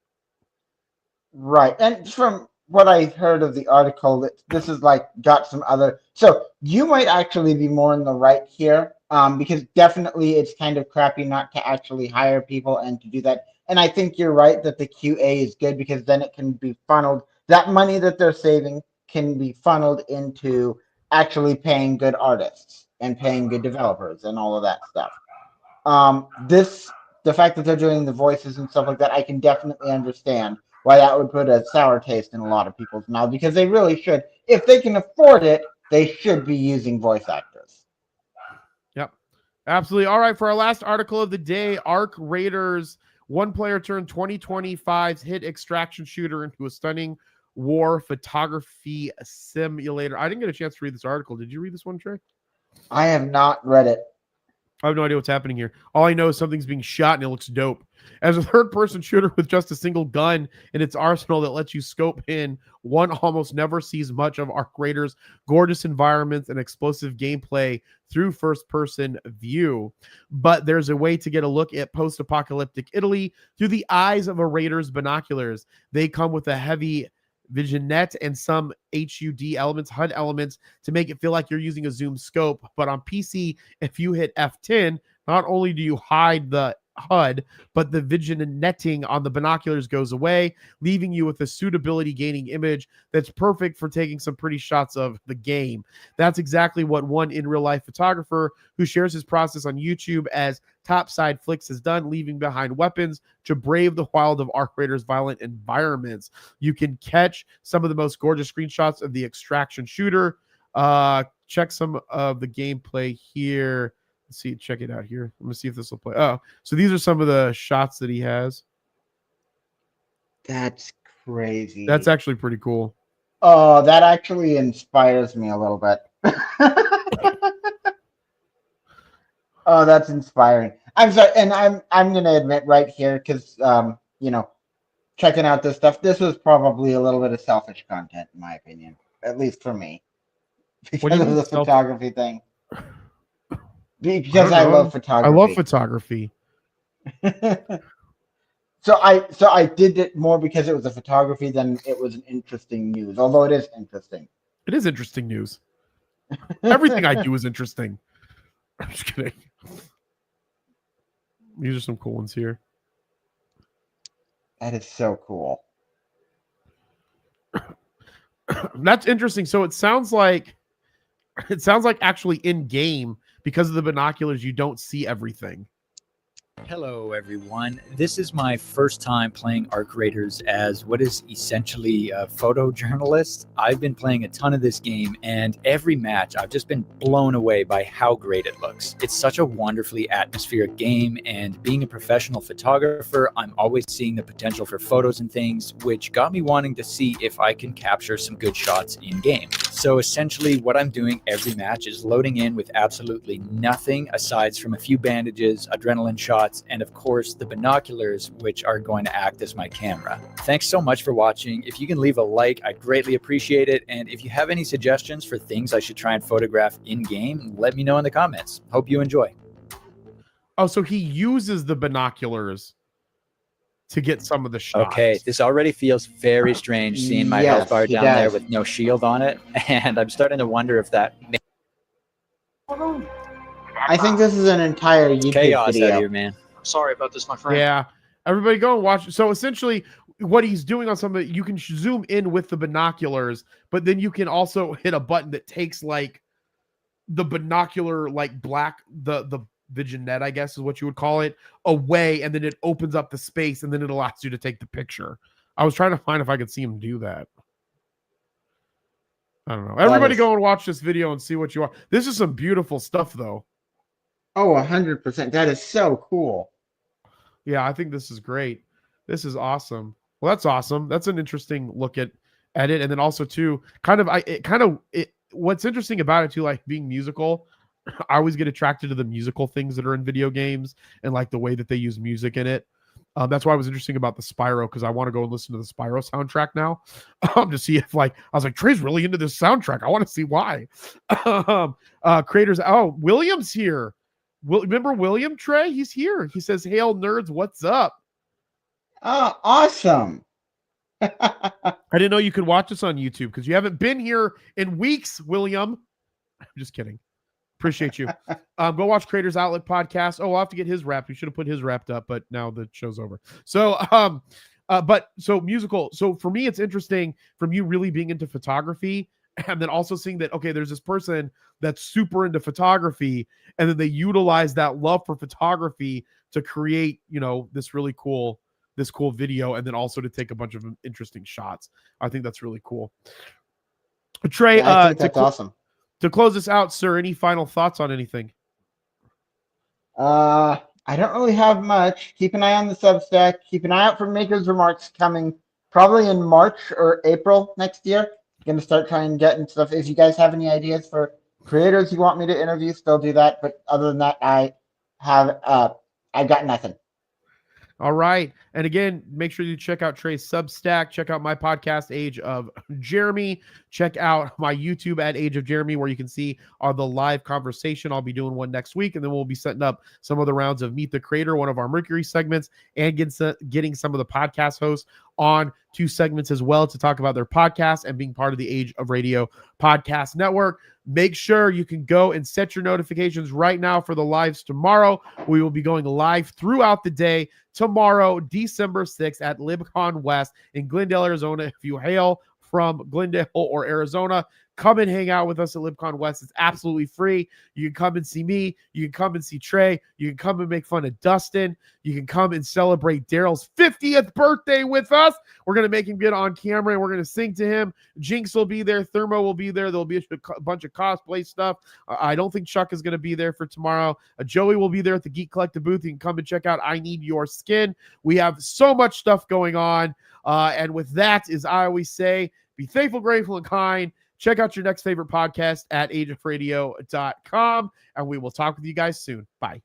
Right. And from what I heard of the article, that this is like got some other. So you might actually be more in the right here, because definitely it's kind of crappy not to actually hire people and to do that. And I think you're right that the QA is good because then it can be funneled. That money that they're saving can be funneled into actually paying good artists and paying good developers and all of that stuff. The fact that they're doing the voices and stuff like that, I can definitely understand why that would put a sour taste in a lot of people's mouths, because they really should, if they can afford it, they should be using voice actors. Yep, absolutely. All right, for our last article of the day, Arc Raiders, one player turned 2025's hit extraction shooter into a stunning war photography simulator. I didn't get a chance to read this article. Did you read this one, Trey? I have not read it. I have no idea what's happening here. All I know is something's being shot and it looks dope. As a third-person shooter with just a single gun in its arsenal that lets you scope in, one almost never sees much of Arc Raiders' gorgeous environments and explosive gameplay through first-person view. But there's a way to get a look at post-apocalyptic Italy through the eyes of a Raider's binoculars. They come with a heavy vignette and some HUD elements, HUD elements, to make it feel like you're using a zoom scope. But on PC, if you hit F10, not only do you hide the HUD, but the vignetting on the binoculars goes away, leaving you with a suitability gaining image that's perfect for taking some pretty shots of the game. That's exactly what one in real life photographer who shares his process on YouTube as Topside Flicks has done, leaving behind weapons to brave the wild of Arc Raiders' violent environments. You can catch some of the most gorgeous screenshots of the extraction shooter. Check some of the gameplay here. Let's see, check it out here. I'm gonna see if this will play. Oh, so these are some of the shots that he has. That's crazy. That's actually pretty cool. Oh, that actually inspires me a little bit. Oh, that's inspiring. I'm sorry, and I'm gonna admit right here, because checking out this stuff, this was probably a little bit of selfish content, in my opinion, at least for me, because of the photography thing. Because I love photography. I love photography. So I did it more because it was a photography than it was an interesting news. Although it is interesting. It is interesting news. Everything I do is interesting. I'm just kidding. These are some cool ones here. That is so cool. That's interesting. So it sounds like actually in game, because of the binoculars, you don't see everything. Hello, everyone. This is my first time playing Arc Raiders as what is essentially a photojournalist. I've been playing a ton of this game, and every match I've just been blown away by how great it looks. It's such a wonderfully atmospheric game, and being a professional photographer, I'm always seeing the potential for photos and things, which got me wanting to see if I can capture some good shots in game. So essentially what I'm doing every match is loading in with absolutely nothing aside from a few bandages, adrenaline shots, and of course the binoculars, which are going to act as my camera. Thanks so much for watching. If you can leave a like, I'd greatly appreciate it. And if you have any suggestions for things I should try and photograph in game, let me know in the comments. Hope you enjoy. Oh, so he uses the binoculars to get some of the shots. Okay, this already feels very strange seeing my health bar down there with no shield on it, and I'm starting to wonder if that I think this is an entire YouTube chaos video. out here, man. Sorry about this, my friend. Yeah, everybody go and watch. So essentially what he's doing on something, you can zoom in with the binoculars, but then you can also hit a button that takes like the binocular, like black, the vignette, I guess is what you would call it, away, and then it opens up the space, and then it allows you to take the picture. I was trying to find if I could see him do that. I don't know. Everybody go and watch this video and see what you want. This is some beautiful stuff, though. Oh, 100%. That is so cool. Yeah, I think this is great. This is awesome. Well, that's awesome. That's an interesting look at it. And then also, too, what's interesting about it, too, like being musical, I always get attracted to the musical things that are in video games and like the way that they use music in it. That's why it was interesting about the Spyro, because I want to go and listen to the Spyro soundtrack now to see if, like, I was like, Trey's really into this soundtrack. I want to see why. Creators. Oh, William's here. Remember William, Trey? He's here. He says, "Hail nerds, what's up?" Oh, awesome. I didn't know you could watch us on YouTube because you haven't been here in weeks, William. I'm just kidding. Appreciate you. Go watch Creators Outlet podcast. Oh, I'll have to get his wrapped. We should have put his wrapped up, but now the show's over. So, so musical. So for me, it's interesting from you really being into photography and then also seeing that, okay, there's this person that's super into photography and then they utilize that love for photography to create, this really cool video and then also to take a bunch of interesting shots. I think that's really cool. Trey, Yeah, I think that's awesome. To close this out, sir, any final thoughts on anything? I don't really have much. Keep an eye on the Substack. Keep an eye out for Maker's Remarks coming probably in March or April next year. Going to start trying to get into stuff. If you guys have any ideas for creators you want me to interview, still do that. But other than that, I've got nothing. All right. And again, make sure you check out Trey's Substack. Check out my podcast, Age of Jeremy. Check out my YouTube at Age of Jeremy, where you can see the live conversation. I'll be doing one next week, and then we'll be setting up some of the rounds of Meet the Creator, one of our Mercury segments, and getting some of the podcast hosts on 2 segments as well to talk about their podcast and being part of the Age of Radio podcast network. Make sure you can go and set your notifications right now for the lives tomorrow. We will be going live throughout the day tomorrow, December 6th at LibCon West in Glendale, Arizona. If you hail from Glendale or Arizona, come and hang out with us at LibCon West. It's absolutely free. You can come and see me. You can come and see Trey. You can come and make fun of Dustin. You can come and celebrate Daryl's 50th birthday with us. We're going to make him get on camera and we're going to sing to him. Jinx will be there. Thermo will be there. There'll be a bunch of cosplay stuff. I don't think Chuck is going to be there for tomorrow. Joey will be there at the Geek Collective booth. You can come and check out I Need Your Skin. We have so much stuff going on. And with that, as I always say, be thankful, grateful, and kind. Check out your next favorite podcast at ageofradio.com, and we will talk with you guys soon. Bye.